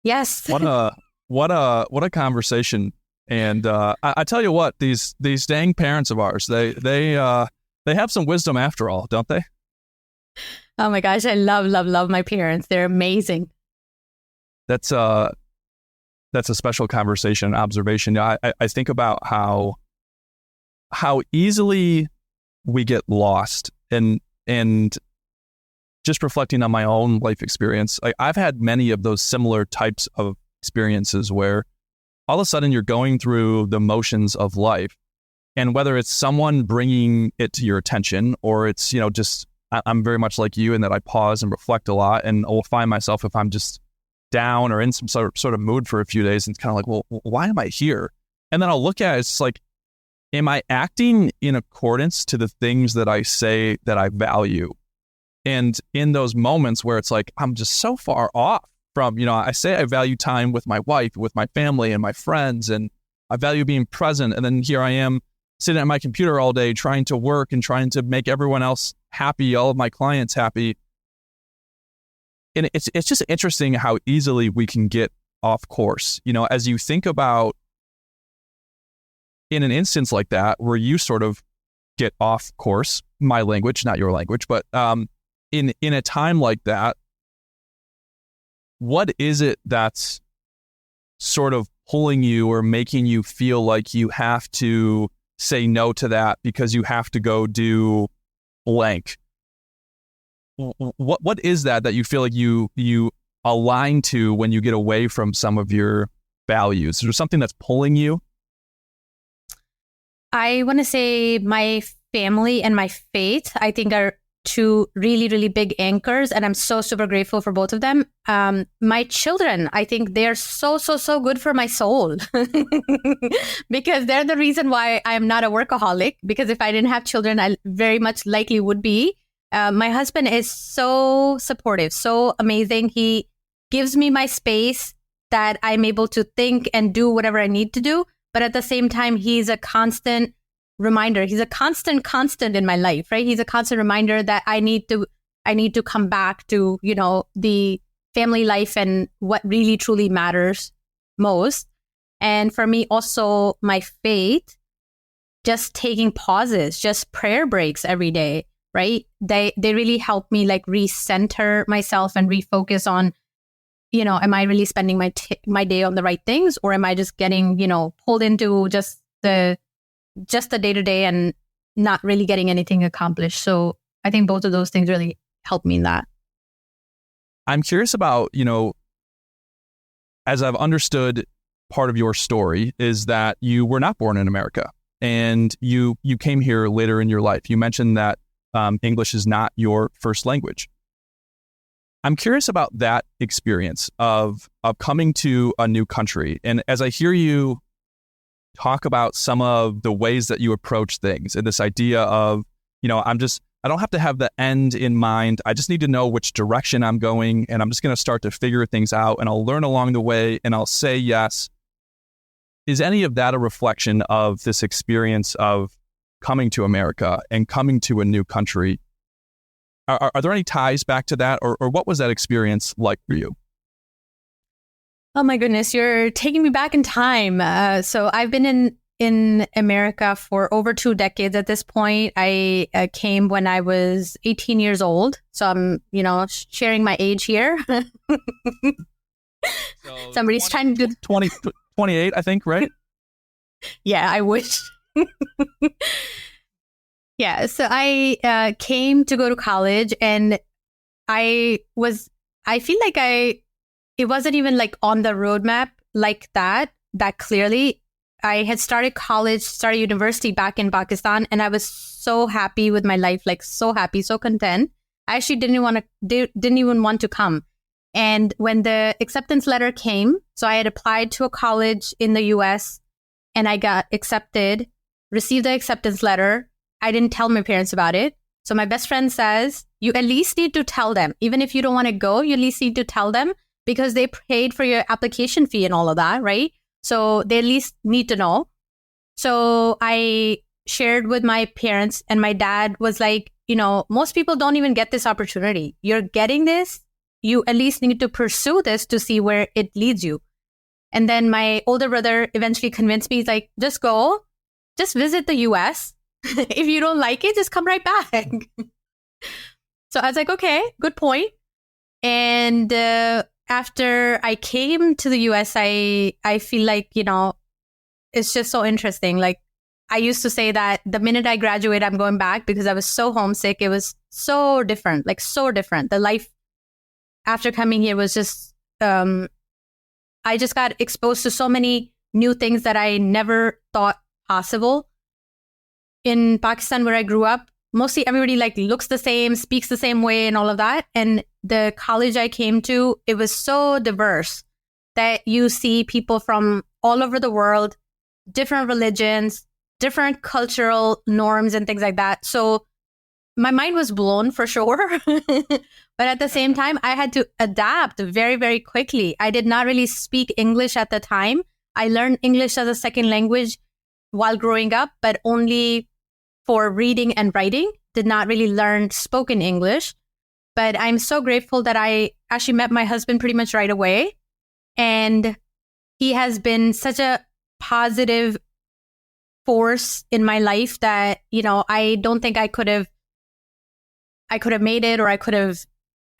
Yes. What a conversation And I tell you what, these dang parents of ours, they have some wisdom after all, don't they? Oh my gosh, I love my parents. They're amazing. That's a special conversation, observation. I think about how easily we get lost, and just reflecting on my own life experience, like I've had many of those similar types of experiences where all of a sudden you're going through the motions of life, and whether it's someone bringing it to your attention or it's, just, I'm very much like you in that I pause and reflect a lot, and I'll find myself, if I'm just down or in some sort of mood for a few days, and it's kind of like, well, why am I here? And then I'll look at it, it's like, am I acting in accordance to the things that I say that I value? And in those moments where it's like, I'm just so far off from, I say I value time with my wife, with my family and my friends, and I value being present. And then here I am sitting at my computer all day trying to work and trying to make everyone else happy, all of my clients happy. And it's just interesting how easily we can get off course. As you think about in an instance like that, where you sort of get off course, my language, not your language, but in a time like that, what is it that's sort of pulling you or making you feel like you have to say no to that because you have to go do blank? What is that you feel like you align to when you get away from some of your values? Is there something that's pulling you? I want to say my family and my faith, I think, are two really, really big anchors. And I'm so super grateful for both of them. My children, I think they're so good for my soul because they're the reason why I'm not a workaholic. Because if I didn't have children, I very much likely would be. My husband is so supportive, so amazing. He gives me my space that I'm able to think and do whatever I need to do. But at the same time, he's a constant reminder. He's a constant in my life, right? He's a constant reminder that I need to come back to, the family life and what really truly matters most. And for me, also my faith, just taking pauses, just prayer breaks every day, right? They really help me like recenter myself and refocus on, am I really spending my day on the right things, or am I just getting, pulled into just the day-to-day and not really getting anything accomplished? So I think both of those things really help me in that. I'm curious about, as I've understood, part of your story is that you were not born in America and you came here later in your life. You mentioned that English is not your first language. I'm curious about that experience of coming to a new country. And as I hear you talk about some of the ways that you approach things and this idea of, I don't have to have the end in mind. I just need to know which direction I'm going, and I'm just going to start to figure things out, and I'll learn along the way, and I'll say yes. Is any of that a reflection of this experience of coming to America and coming to a new country? Are there any ties back to that, or what was that experience like for you? Oh my goodness, you're taking me back in time. So I've been in America for over 2 decades at this point. I came when I was 18 years old. So I'm, sharing my age here. So Somebody's trying to do 28, I think, right? Yeah, I wish. Yeah, so I came to go to college, and I feel like it wasn't even like on the roadmap like that clearly. I had started university back in Pakistan, and I was so happy with my life, like so happy, so content. I actually didn't even want to come. And when the acceptance letter came, so I had applied to a college in the US and I got accepted, received the acceptance letter. I didn't tell my parents about it. So my best friend says, you at least need to tell them. Even if you don't want to go, you at least need to tell them because they paid for your application fee and all of that, right? So they at least need to know. So I shared with my parents, and my dad was like, most people don't even get this opportunity. You're getting this. You at least need to pursue this to see where it leads you. And then my older brother eventually convinced me, he's like, just go, just visit the US. If you don't like it, just come right back. So I was like, okay, good point. And after I came to the US, I feel like, it's just so interesting. Like, I used to say that the minute I graduate, I'm going back because I was so homesick. It was so different, like so different. The life after coming here was just, I just got exposed to so many new things that I never thought possible. In Pakistan, where I grew up, mostly everybody like looks the same, speaks the same way and all of that. And the college I came to, it was so diverse that you see people from all over the world, different religions, different cultural norms and things like that. So my mind was blown for sure. But at the same time, I had to adapt very, very quickly. I did not really speak English at the time. I learned English as a second language while growing up, but only for reading and writing. Did not really learn spoken English. But I'm so grateful that I actually met my husband pretty much right away. And he has been such a positive force in my life that, I don't think I could have made it, or I could have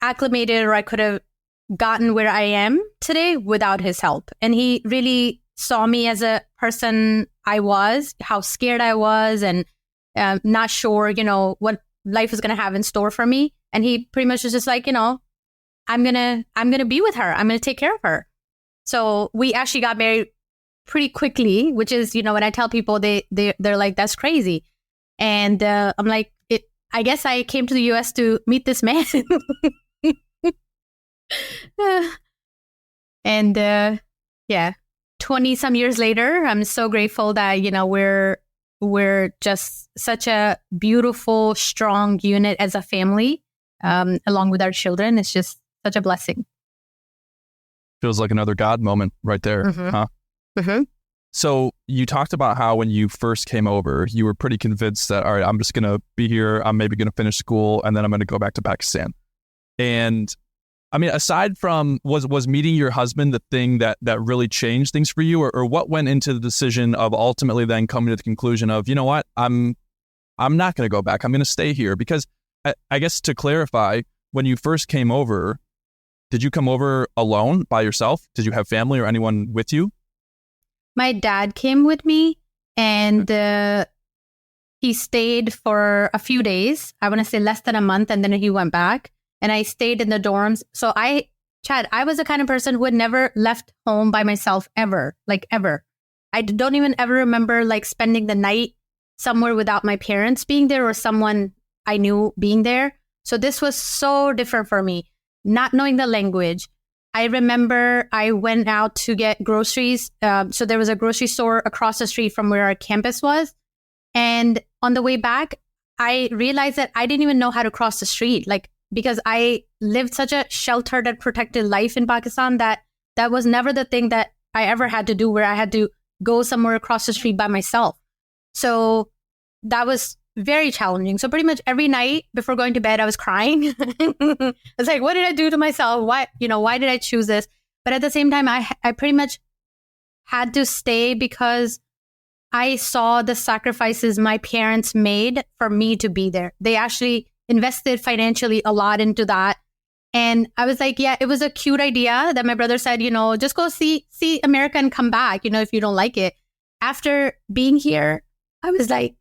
acclimated, or I could have gotten where I am today without his help. And he really saw me as a person I was, how scared I was, and not sure, what life was going to have in store for me. And he pretty much was just like, I'm gonna be with her. I'm gonna take care of her. So we actually got married pretty quickly, which is, when I tell people, they're like, that's crazy. And I'm like, I guess I came to the US to meet this man. And 20 some years later, I'm so grateful that, we're just such a beautiful, strong unit as a family, along with our children. It's just such a blessing. Feels like another God moment right there, huh? Mm-hmm. So you talked about how when you first came over, you were pretty convinced that, all right, I'm just going to be here. I'm maybe going to finish school and then I'm going to go back to Pakistan. And I mean, aside from, was meeting your husband the thing that really changed things for you, or what went into the decision of ultimately then coming to the conclusion of, you know what, I'm not going to go back. I'm going to stay here? Because I guess to clarify, when you first came over, did you come over alone by yourself? Did you have family or anyone with you? My dad came with me, and he stayed for a few days. I want to say less than a month, and then he went back. And I stayed in the dorms. So I was the kind of person who had never left home by myself ever, like ever. I don't even ever remember like spending the night somewhere without my parents being there or someone I knew being there. So this was so different for me, not knowing the language. I remember I went out to get groceries. So there was a grocery store across the street from where our campus was. And on the way back, I realized that I didn't even know how to cross the street. Because I lived such a sheltered and protected life in Pakistan that was never the thing that I ever had to do, where I had to go somewhere across the street by myself. So that was very challenging. So pretty much every night before going to bed, I was crying. I was like, what did I do to myself? Why did I choose this? But at the same time, I pretty much had to stay because I saw the sacrifices my parents made for me to be there. They actually invested financially a lot into that. And I was like, yeah, it was a cute idea that my brother said, just go see America and come back, if you don't like it. After being here, I was like,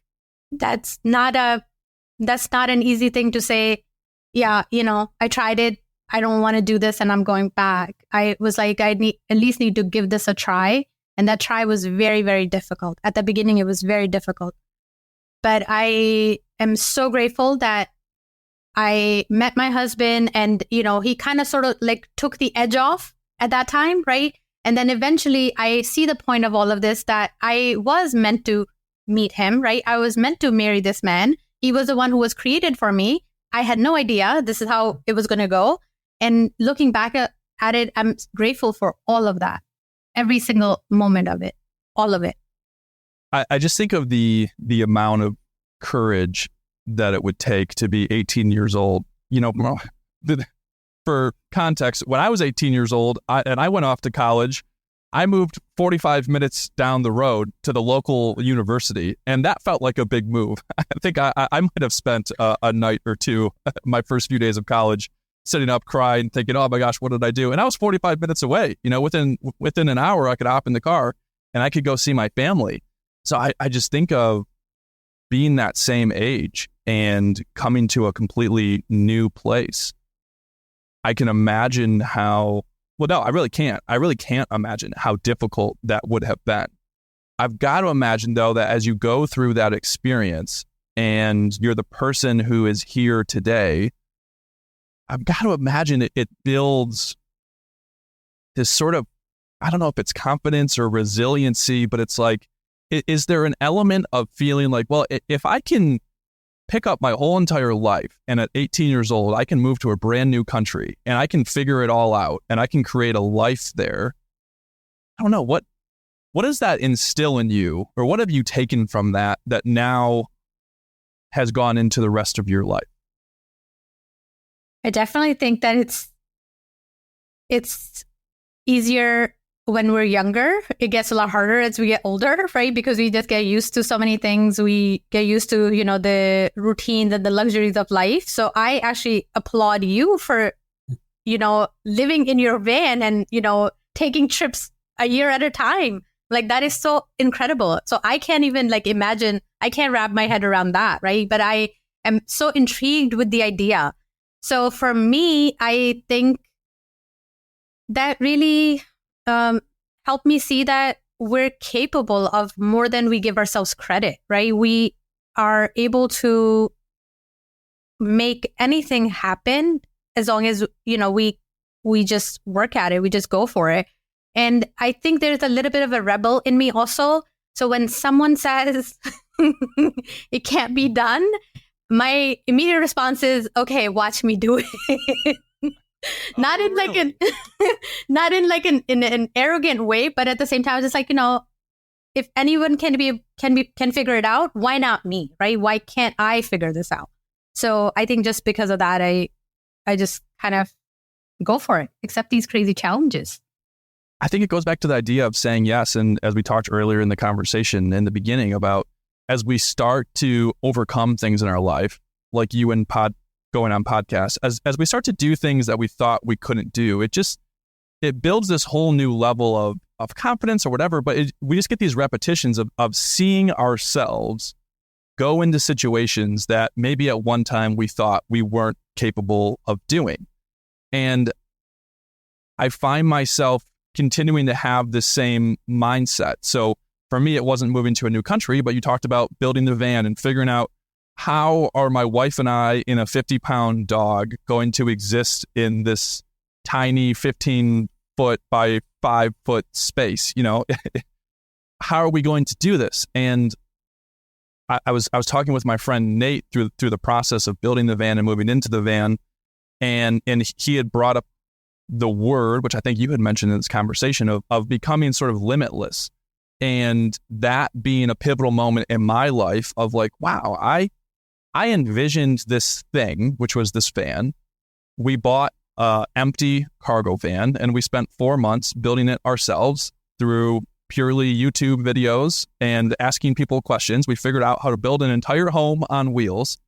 that's not an easy thing to say. Yeah, I tried it. I don't want to do this and I'm going back. I was like, at least need to give this a try. And that try was very, very difficult. At the beginning, it was very difficult. But I am so grateful that I met my husband and, he kind of sort of like took the edge off at that time, right? And then eventually I see the point of all of this, that I was meant to meet him, right? I was meant to marry this man. He was the one who was created for me. I had no idea this is how it was going to go. And looking back at it, I'm grateful for all of that. Every single moment of it, all of it. I just think of the amount of courage that it would take to be 18 years old. For context, when I was 18 years old, I went off to college, I moved 45 minutes down the road to the local university, and that felt like a big move. I think I might have spent a night or two my first few days of college sitting up crying, thinking, oh my gosh, what did I do? And I was 45 minutes away. Within an hour, I could hop in the car and I could go see my family. So I just think of being that same age and coming to a completely new place. I can imagine how, well, no, I really can't. I really can't imagine how difficult that would have been. I've got to imagine, though, that as you go through that experience and you're the person who is here today, I've got to imagine it builds this sort of, I don't know if it's confidence or resiliency, but it's like, is there an element of feeling like, well, if I can pick up my whole entire life and at 18 years old, I can move to a brand new country and I can figure it all out and I can create a life there. I don't know, what does that instill in you, or what have you taken from that now has gone into the rest of your life? I definitely think that it's easier when we're younger. It gets a lot harder as we get older, right? Because we just get used to so many things. We get used to, the routines and the luxuries of life. So I actually applaud you for, living in your van and, taking trips a year at a time. Like, that is so incredible. So I can't even imagine, I can't wrap my head around that, right? But I am so intrigued with the idea. So for me, I think that really helped me see that we're capable of more than we give ourselves credit, right? We are able to make anything happen as long as, we just work at it, we just go for it. And I think there's a little bit of a rebel in me also. So when someone says it can't be done, my immediate response is, okay, watch me do it. Not in an arrogant way, but at the same time, it's like, if anyone can figure it out, why not me, right? Why can't I figure this out? So I think just because of that, I just kind of go for it, accept these crazy challenges. I think it goes back to the idea of saying yes. And as we talked earlier in the conversation in the beginning about, as we start to overcome things in our life, like you and going on podcasts, as we start to do things that we thought we couldn't do, it builds this whole new level of confidence or whatever, but we just get these repetitions of seeing ourselves go into situations that maybe at one time we thought we weren't capable of doing. And I find myself continuing to have the same mindset. So for me, it wasn't moving to a new country, but you talked about building the van and figuring out, how are my wife and I in a 50-pound dog going to exist in this tiny 15-foot by 5-foot space? How are we going to do this? And I was talking with my friend Nate through the process of building the van and moving into the van, and he had brought up the word, which I think you had mentioned in this conversation, of becoming sort of limitless, and that being a pivotal moment in my life of like, wow, I envisioned this thing, which was this van. We bought an empty cargo van and we spent 4 months building it ourselves through purely YouTube videos and asking people questions. We figured out how to build an entire home on wheels.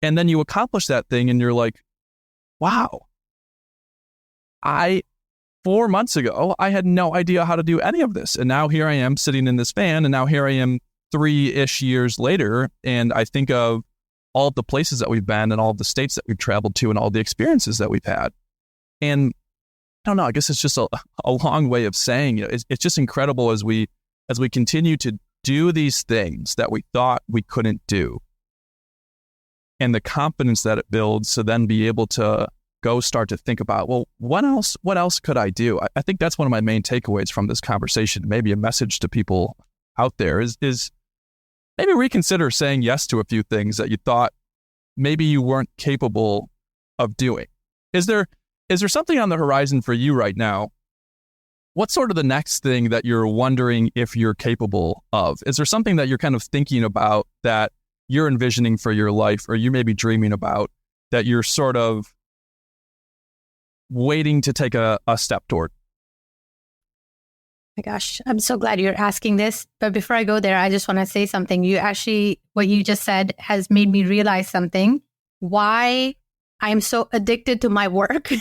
And then you accomplish that thing and you're like, wow, 4 months ago, I had no idea how to do any of this. And now here I am sitting in this van, and now here I am 3-ish years later. And I think of all of the places that we've been and all of the states that we've traveled to and all the experiences that we've had. And I don't know, I guess it's just a long way of saying, it's just incredible as we continue to do these things that we thought we couldn't do, and the confidence that it builds to then be able to go start to think about, well, what else could I do? I think that's one of my main takeaways from this conversation. Maybe a message to people out there is maybe reconsider saying yes to a few things that you thought maybe you weren't capable of doing. Is there something on the horizon for you right now? What's sort of the next thing that you're wondering if you're capable of? Is there something that you're kind of thinking about that you're envisioning for your life, or you may be dreaming about, that you're sort of waiting to take a step toward? My gosh, I'm so glad you're asking this. But before I go there, I just want to say something. What you just said has made me realize something. Why I'm so addicted to my work.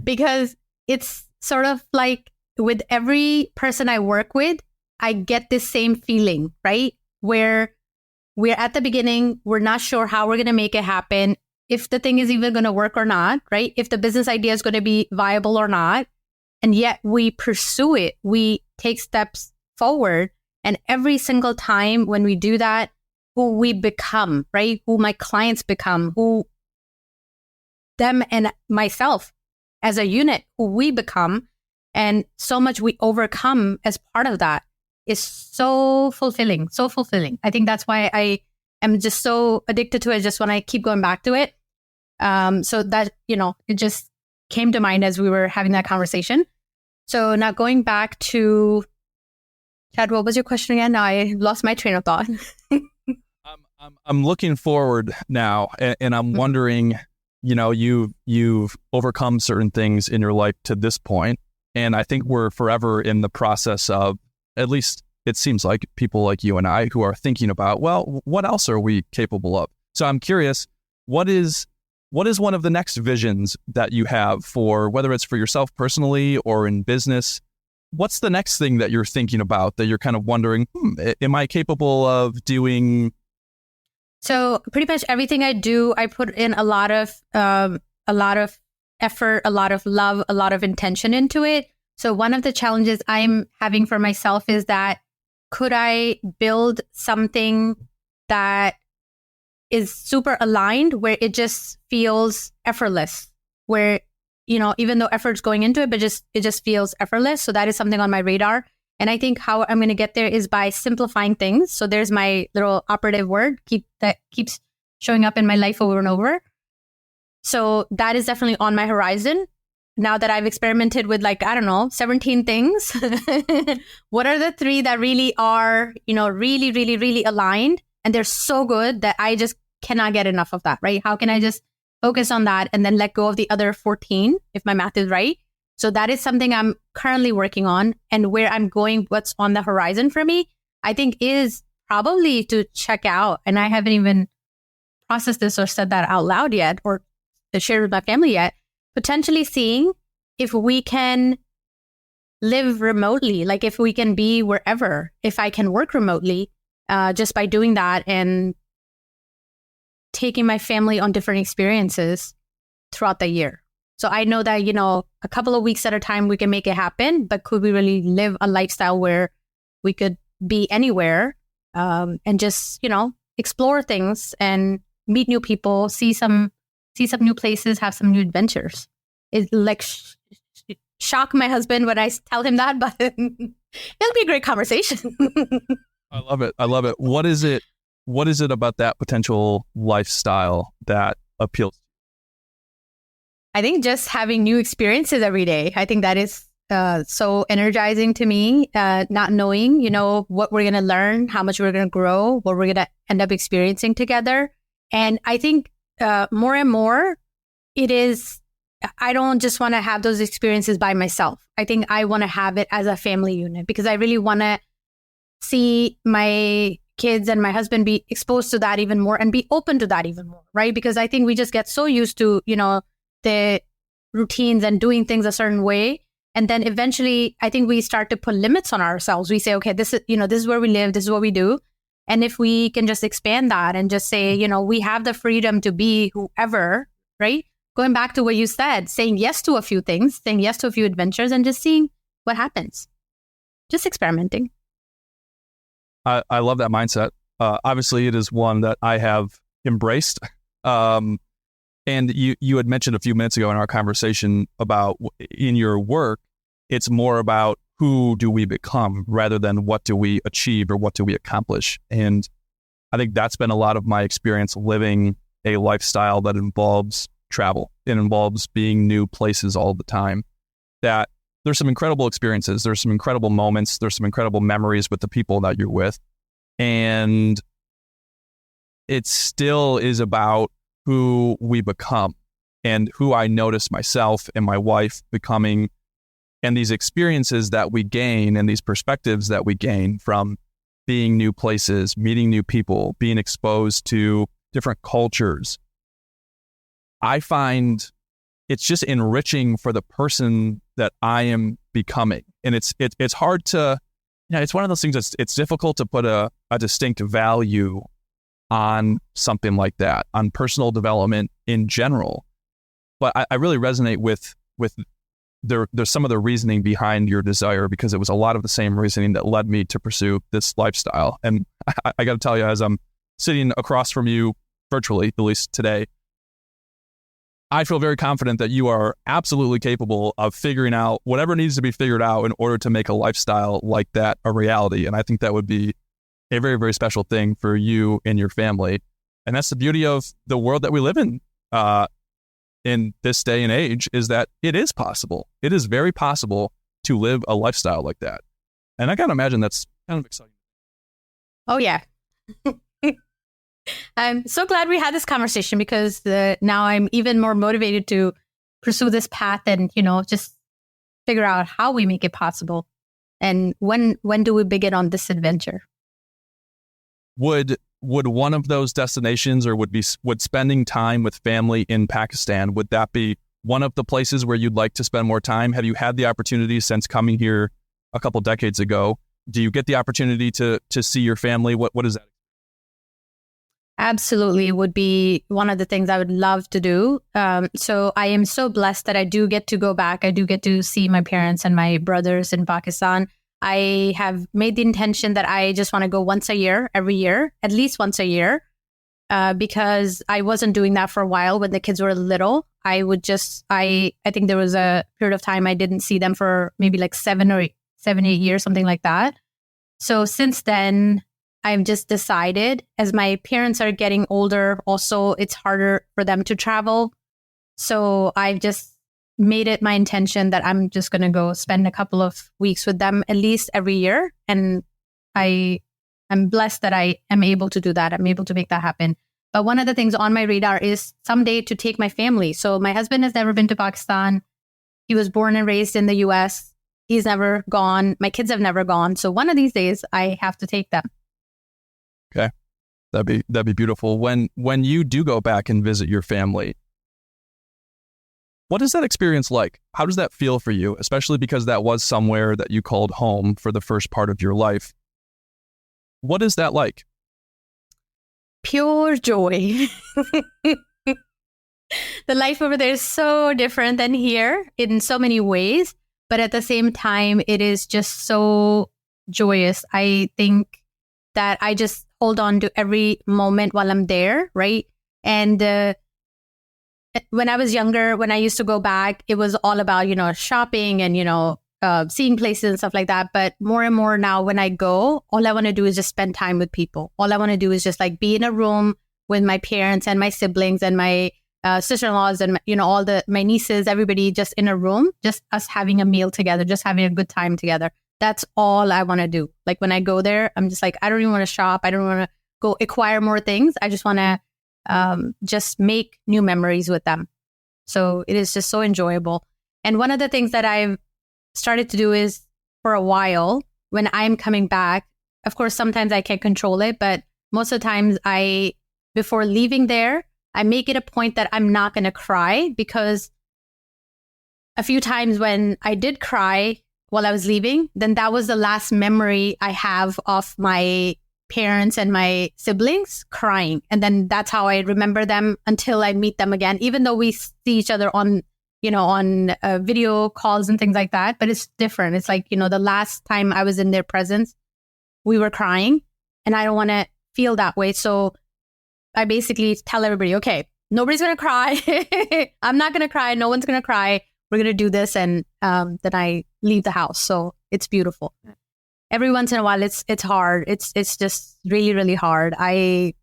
Because it's sort of like with every person I work with, I get this same feeling, right? Where we're at the beginning, we're not sure how we're going to make it happen, if the thing is even going to work or not, right? If the business idea is going to be viable or not. And yet we pursue it. We take steps forward. And every single time when we do that, who we become, right? Who my clients become, who them and myself as a unit, who we become, and so much we overcome as part of that is so fulfilling, so fulfilling. I think that's why I am just so addicted to it. I just want to keep going back to it. So that, it just came to mind as we were having that conversation. So now going back to, Chad, what was your question again? Now I lost my train of thought. I'm looking forward now, and I'm wondering, you've overcome certain things in your life to this point, and I think we're forever in the process of, at least it seems like, people like you and I who are thinking about, well, what else are we capable of? So I'm curious, what is one of the next visions that you have for, whether it's for yourself personally or in business? What's the next thing that you're thinking about that you're kind of wondering, am I capable of doing? So pretty much everything I do, I put in a lot of effort, a lot of love, a lot of intention into it. So one of the challenges I'm having for myself is that, could I build something that is super aligned, where it just feels effortless, where, even though effort's going into it, but it just feels effortless. So that is something on my radar. And I think how I'm going to get there is by simplifying things. So there's my little operative word that keeps showing up in my life over and over. So that is definitely on my horizon. Now that I've experimented with 17 things, what are the 3 that really are, really, really, really aligned? And they're so good that I just cannot get enough of that, right? How can I just focus on that and then let go of the other 14, if my math is right? So that is something I'm currently working on, and where I'm going, what's on the horizon for me, I think is probably to check out. And I haven't even processed this or said that out loud yet, or shared with my family yet, potentially seeing if we can live remotely, like if we can be wherever, if I can work remotely, just by doing that and taking my family on different experiences throughout the year. So I know that, a couple of weeks at a time we can make it happen, but could we really live a lifestyle where we could be anywhere, and just, explore things and meet new people, see some new places, have some new adventures. It shock my husband when I tell him that, but it'll be a great conversation. I love it. What is it about that potential lifestyle that appeals? I think just having new experiences every day. I think that is so energizing to me, not knowing, what we're going to learn, how much we're going to grow, what we're going to end up experiencing together. And I think more and more it is, I don't just want to have those experiences by myself. I think I want to have it as a family unit, because I really want to see my kids and my husband be exposed to that even more and be open to that even more, right? Because I think we just get so used to, the routines and doing things a certain way. And then eventually, I think we start to put limits on ourselves. We say, okay, this is where we live, this is what we do. And if we can just expand that and just say, we have the freedom to be whoever, right? Going back to what you said, saying yes to a few things, saying yes to a few adventures, and just seeing what happens. Just experimenting. I love that mindset. Obviously, it is one that I have embraced. And you had mentioned a few minutes ago in our conversation about, in your work, it's more about who do we become rather than what do we achieve or what do we accomplish. And I think that's been a lot of my experience living a lifestyle that involves travel. It involves being new places all the time. That there's some incredible experiences, there's some incredible moments, there's some incredible memories with the people that you're with. And it still is about who we become and who I notice myself and my wife becoming And these experiences that we gain and these perspectives that we gain from being new places, meeting new people, being exposed to different cultures, I find it's just enriching for the person that I am becoming. And it's hard to, it's one of those things that's, it's difficult to put a distinct value on something like that, on personal development in general. But I really resonate with there's some of the reasoning behind your desire, because it was a lot of the same reasoning that led me to pursue this lifestyle. And I got to tell you, as I'm sitting across from you virtually, at least today, I feel very confident that you are absolutely capable of figuring out whatever needs to be figured out in order to make a lifestyle like that a reality. And I think that would be a very, very special thing for you and your family. And that's the beauty of the world that we live in this day and age, is that it is possible. It is very possible to live a lifestyle like that. And I gotta imagine that's kind of exciting. Oh, yeah. I'm so glad we had this conversation, because now I'm even more motivated to pursue this path and, just figure out how we make it possible. And when do we begin on this adventure? Would one of those destinations, or would spending time with family in Pakistan, would that be one of the places where you'd like to spend more time? Have you had the opportunity since coming here a couple decades ago? Do you get the opportunity to see your family? What is that? Absolutely. It would be one of the things I would love to do. So I am so blessed that I do get to go back. I do get to see my parents and my brothers in Pakistan. I have made the intention that I just want to go once a year, every year, at least once a year, because I wasn't doing that for a while when the kids were little. I think there was a period of time I didn't see them for maybe like 7, 8 years, something like that. So since then, I've just decided, as my parents are getting older, also it's harder for them to travel. So I've just made it my intention that I'm just going to go spend a couple of weeks with them at least every year. And I'm blessed that I am able to do that. I'm able to make that happen. But one of the things on my radar is someday to take my family. So my husband has never been to Pakistan. He was born and raised in the US. He's never gone. My kids have never gone. So one of these days I have to take them. Okay. That'd be beautiful. When you do go back and visit your family, what is that experience like? How does that feel for you? Especially because that was somewhere that you called home for the first part of your life. What is that like? Pure joy. The life over there is so different than here in so many ways, but at the same time, it is just so joyous. I think that I just hold on to every moment while I'm there, right? And when I was younger, when I used to go back, it was all about, shopping and, seeing places and stuff like that. But more and more now, when I go, all I want to do is just spend time with people. All I want to do is just like be in a room with my parents and my siblings and my sister-in-laws and, all my nieces, everybody just in a room, just us having a meal together, just having a good time together. That's all I want to do. Like when I go there, I'm just like, I don't even want to shop. I don't want to go acquire more things. I just want to just make new memories with them. So it is just so enjoyable. And one of the things that I've started to do is, for a while, when I'm coming back, of course, sometimes I can't control it, but most of the times before leaving there, I make it a point that I'm not going to cry, because a few times when I did cry while I was leaving, then that was the last memory I have of my parents and my siblings crying. And then that's how I remember them until I meet them again, even though we see each other on video calls and things like that. But it's different. It's like, the last time I was in their presence, we were crying, and I don't want to feel that way. So I basically tell everybody, okay, nobody's going to cry. I'm not going to cry. No one's going to cry. We're going to do this. And then I leave the house. So it's beautiful. Every once in a while, it's hard. It's just really, really hard. I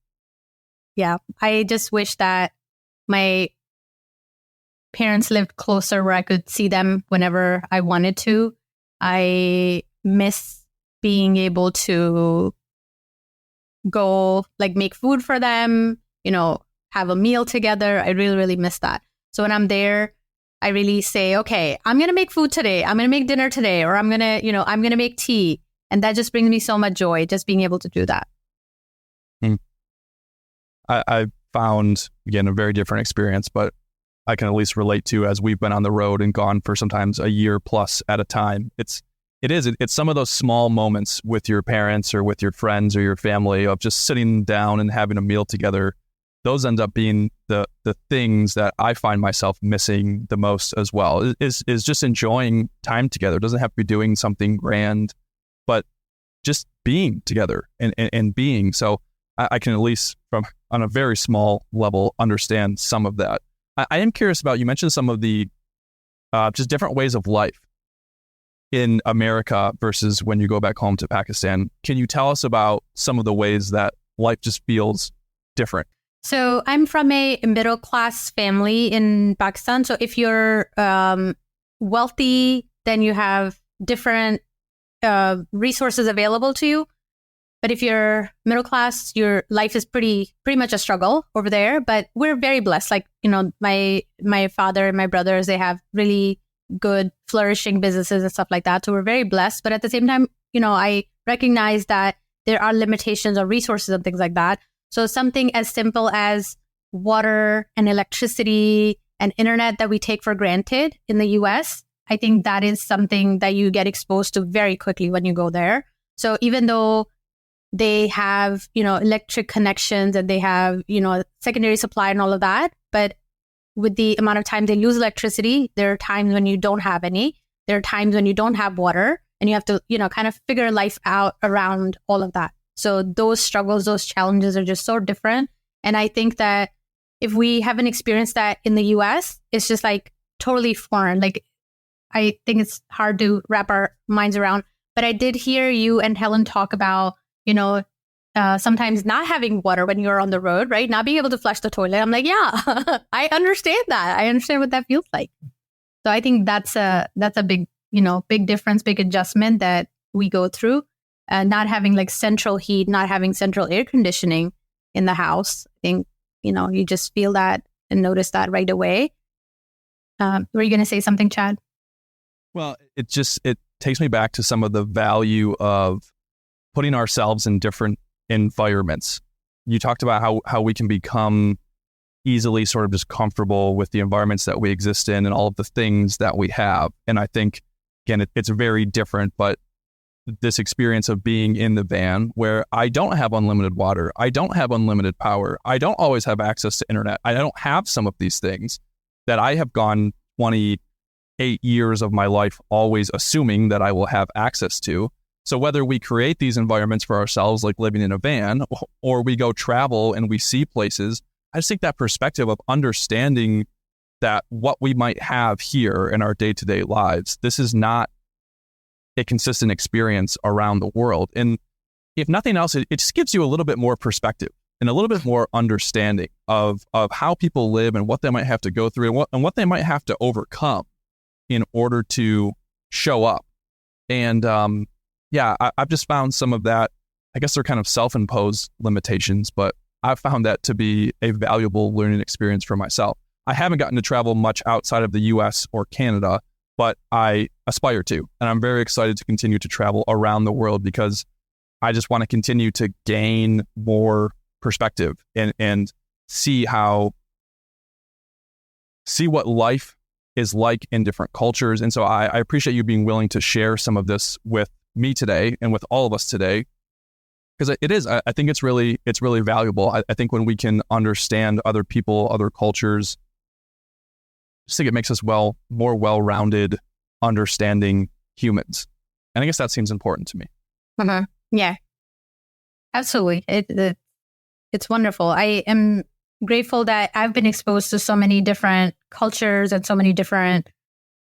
just wish that my parents lived closer where I could see them whenever I wanted to. I miss being able to go like make food for them, have a meal together. I really, really miss that. So when I'm there, I really say, okay, I'm going to make food today. I'm going to make dinner today, or I'm going to make tea. And that just brings me so much joy, just being able to do that. I found, again, a very different experience, but I can at least relate to, as we've been on the road and gone for sometimes a year plus at a time. It's some of those small moments with your parents or with your friends or your family of just sitting down and having a meal together. Those end up being the things that I find myself missing the most as well, is just enjoying time together. It doesn't have to be doing something grand, but just being together and being. So I can, at least from on a very small level, understand some of that. I am curious about, you mentioned some of the just different ways of life in America versus when you go back home to Pakistan. Can you tell us about some of the ways that life just feels different? So I'm from a middle class family in Pakistan. So if you're wealthy, then you have different resources available to you. But if you're middle class, your life is pretty much a struggle over there. But we're very blessed. Like, my father and my brothers, they have really good flourishing businesses and stuff like that. So we're very blessed. But at the same time, I recognize that there are limitations on resources and things like that. So something as simple as water and electricity and internet that we take for granted in the US, I think that is something that you get exposed to very quickly when you go there. So even though they have, electric connections and they have, secondary supply and all of that, but with the amount of time they lose electricity, there are times when you don't have any. There are times when you don't have water, and you have to, kind of figure life out around all of that. So those struggles, those challenges are just so different. And I think that if we haven't experienced that in the US, it's just like totally foreign. Like, I think it's hard to wrap our minds around. But I did hear you and Helen talk about, sometimes not having water when you're on the road, right? Not being able to flush the toilet. I'm like, yeah, I understand that. I understand what that feels like. So I think that's a big, big difference, big adjustment that we go through. Not having like central heat, not having central air conditioning in the house. I think, you just feel that and notice that right away. Were you going to say something, Chad? Well, it takes me back to some of the value of putting ourselves in different environments. You talked about how we can become easily sort of just comfortable with the environments that we exist in and all of the things that we have. And I think, again, it's very different, but this experience of being in the van where I don't have unlimited water, I don't have unlimited power, I don't always have access to internet, I don't have some of these things that I have gone 28 years of my life always assuming that I will have access to. So whether we create these environments for ourselves, like living in a van, or we go travel and we see places, I just think that perspective of understanding that what we might have here in our day-to-day lives, this is not a consistent experience around the world. And if nothing else, it just gives you a little bit more perspective and a little bit more understanding of how people live and what they might have to go through and what they might have to overcome in order to show up. And I've just found some of that, I guess they're kind of self-imposed limitations, but I've found that to be a valuable learning experience for myself. I haven't gotten to travel much outside of the US or Canada, but I aspire to. And I'm very excited to continue to travel around the world because I just want to continue to gain more perspective and see what life is like in different cultures. And so I appreciate you being willing to share some of this with me today and with all of us today, because it is, I think it's really valuable. I think when we can understand other people, other cultures, I just think it makes us more well-rounded, understanding humans. And I guess that seems important to me. Uh-huh. Yeah, absolutely. It's wonderful. I am grateful that I've been exposed to so many different cultures and so many different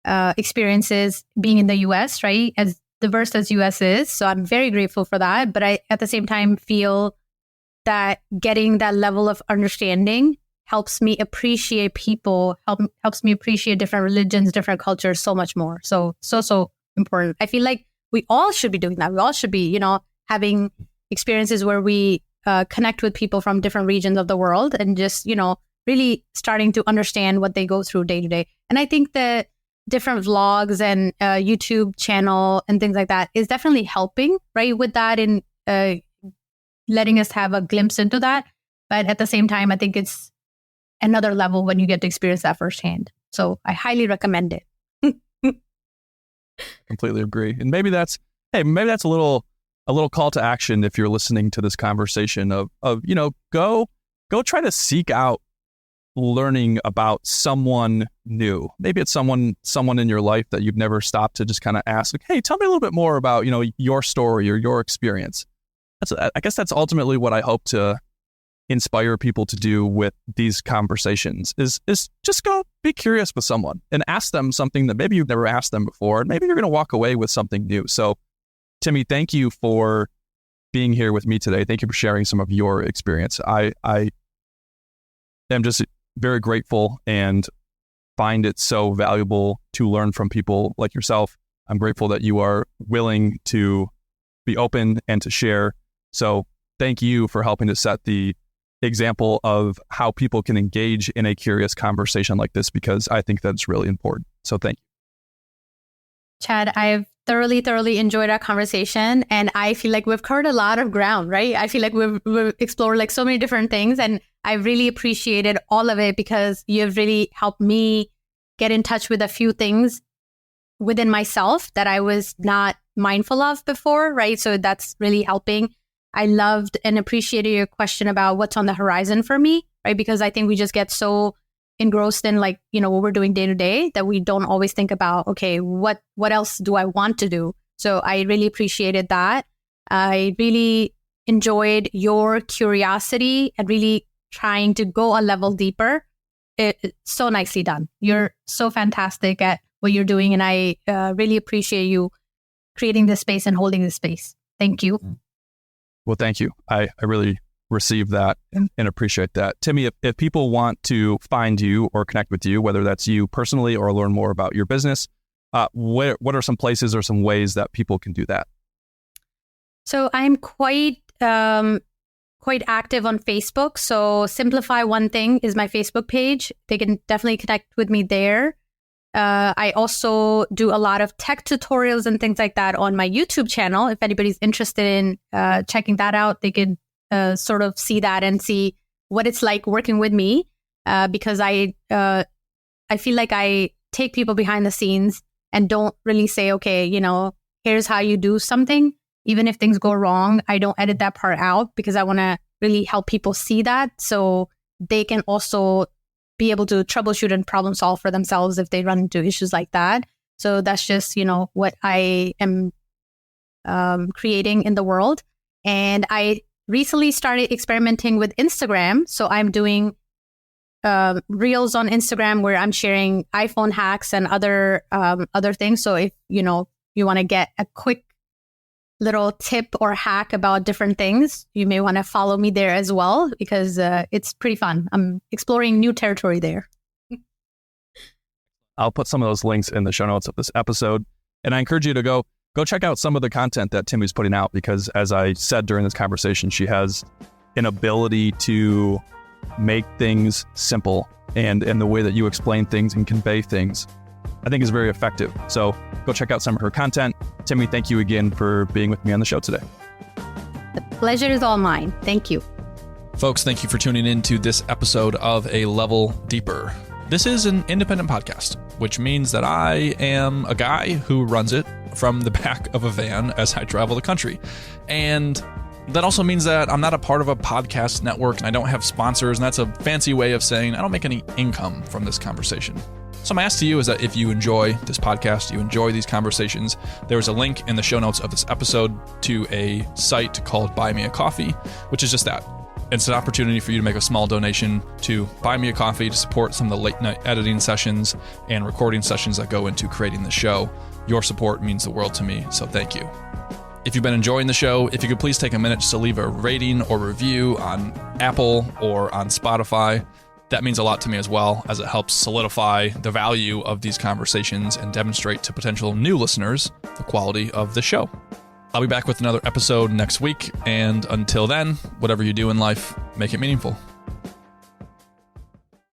experiences being in the US, right? As diverse as US is. So I'm very grateful for that. But I, at the same time, feel that getting that level of understanding helps me appreciate people, helps me appreciate different religions, different cultures so much more. So important. I feel like we all should be doing that. We all should be, having experiences where we connect with people from different regions of the world and just, really starting to understand what they go through day to day. And I think the different vlogs and YouTube channel and things like that is definitely helping, right, with that and letting us have a glimpse into that. But at the same time, I think it's another level when you get to experience that firsthand. So I highly recommend it. Completely agree. And maybe that's a little call to action if you're listening to this conversation of go try to seek out learning about someone new. Maybe it's someone in your life that you've never stopped to just kind of ask, like, hey, tell me a little bit more about, your story or your experience. I guess that's ultimately what I hope to inspire people to do with these conversations is just go be curious with someone and ask them something that maybe you've never asked them before. And maybe you're going to walk away with something new. So Timmie, thank you for being here with me today. Thank you for sharing some of your experience. I am just very grateful and find it so valuable to learn from people like yourself. I'm grateful that you are willing to be open and to share. So thank you for helping to set the example of how people can engage in a curious conversation like this, because I think that's really important. So thank you. Chad, I've thoroughly enjoyed our conversation, and I feel like we've covered a lot of ground, right? I feel like we've explored like so many different things, and I really appreciated all of it because you've really helped me get in touch with a few things within myself that I was not mindful of before, right? So that's really helping. I loved and appreciated your question about what's on the horizon for me, right? Because I think we just get so engrossed in what we're doing day to day that we don't always think about, okay, what else do I want to do? So I really appreciated that. I really enjoyed your curiosity and really trying to go a level deeper. It's so nicely done. You're so fantastic at what you're doing. And I really appreciate you creating this space and holding this space. Thank you. Well, thank you. I really receive that and appreciate that. Timmie, if people want to find you or connect with you, whether that's you personally or learn more about your business, what are some places or some ways that people can do that? So I'm quite active on Facebook. So Simplify One Thing is my Facebook page. They can definitely connect with me there. I also do a lot of tech tutorials and things like that on my YouTube channel. If anybody's interested in checking that out, they can sort of see that and see what it's like working with me. Because I feel like I take people behind the scenes and don't really say, okay, here's how you do something. Even if things go wrong, I don't edit that part out because I want to really help people see that so they can also be able to troubleshoot and problem solve for themselves if they run into issues like that. So that's just, what I am creating in the world. And I recently started experimenting with Instagram. So I'm doing reels on Instagram where I'm sharing iPhone hacks and other things. So if, you want to get a quick little tip or hack about different things, you may want to follow me there as well because it's pretty fun. I'm exploring new territory there. I'll put some of those links in the show notes of this episode. And I encourage you to go check out some of the content that Timmie's putting out because, as I said during this conversation, she has an ability to make things simple and the way that you explain things and convey things, I think is very effective. So go check out some of her content. Timmie, thank you again for being with me on the show today. The pleasure is all mine. Thank you. Folks, thank you for tuning in to this episode of A Level Deeper. This is an independent podcast, which means that I am a guy who runs it from the back of a van as I travel the country. And that also means that I'm not a part of a podcast network and I don't have sponsors. And that's a fancy way of saying I don't make any income from this conversation. So my ask to you is that if you enjoy this podcast, you enjoy these conversations, there's a link in the show notes of this episode to a site called Buy Me a Coffee, which is just that. It's an opportunity for you to make a small donation to Buy Me a Coffee to support some of the late night editing sessions and recording sessions that go into creating the show. Your support means the world to me, so thank you. If you've been enjoying the show, if you could please take a minute just to leave a rating or review on Apple or on Spotify. That means a lot to me as well, as it helps solidify the value of these conversations and demonstrate to potential new listeners the quality of the show. I'll be back with another episode next week, and until then, whatever you do in life, make it meaningful.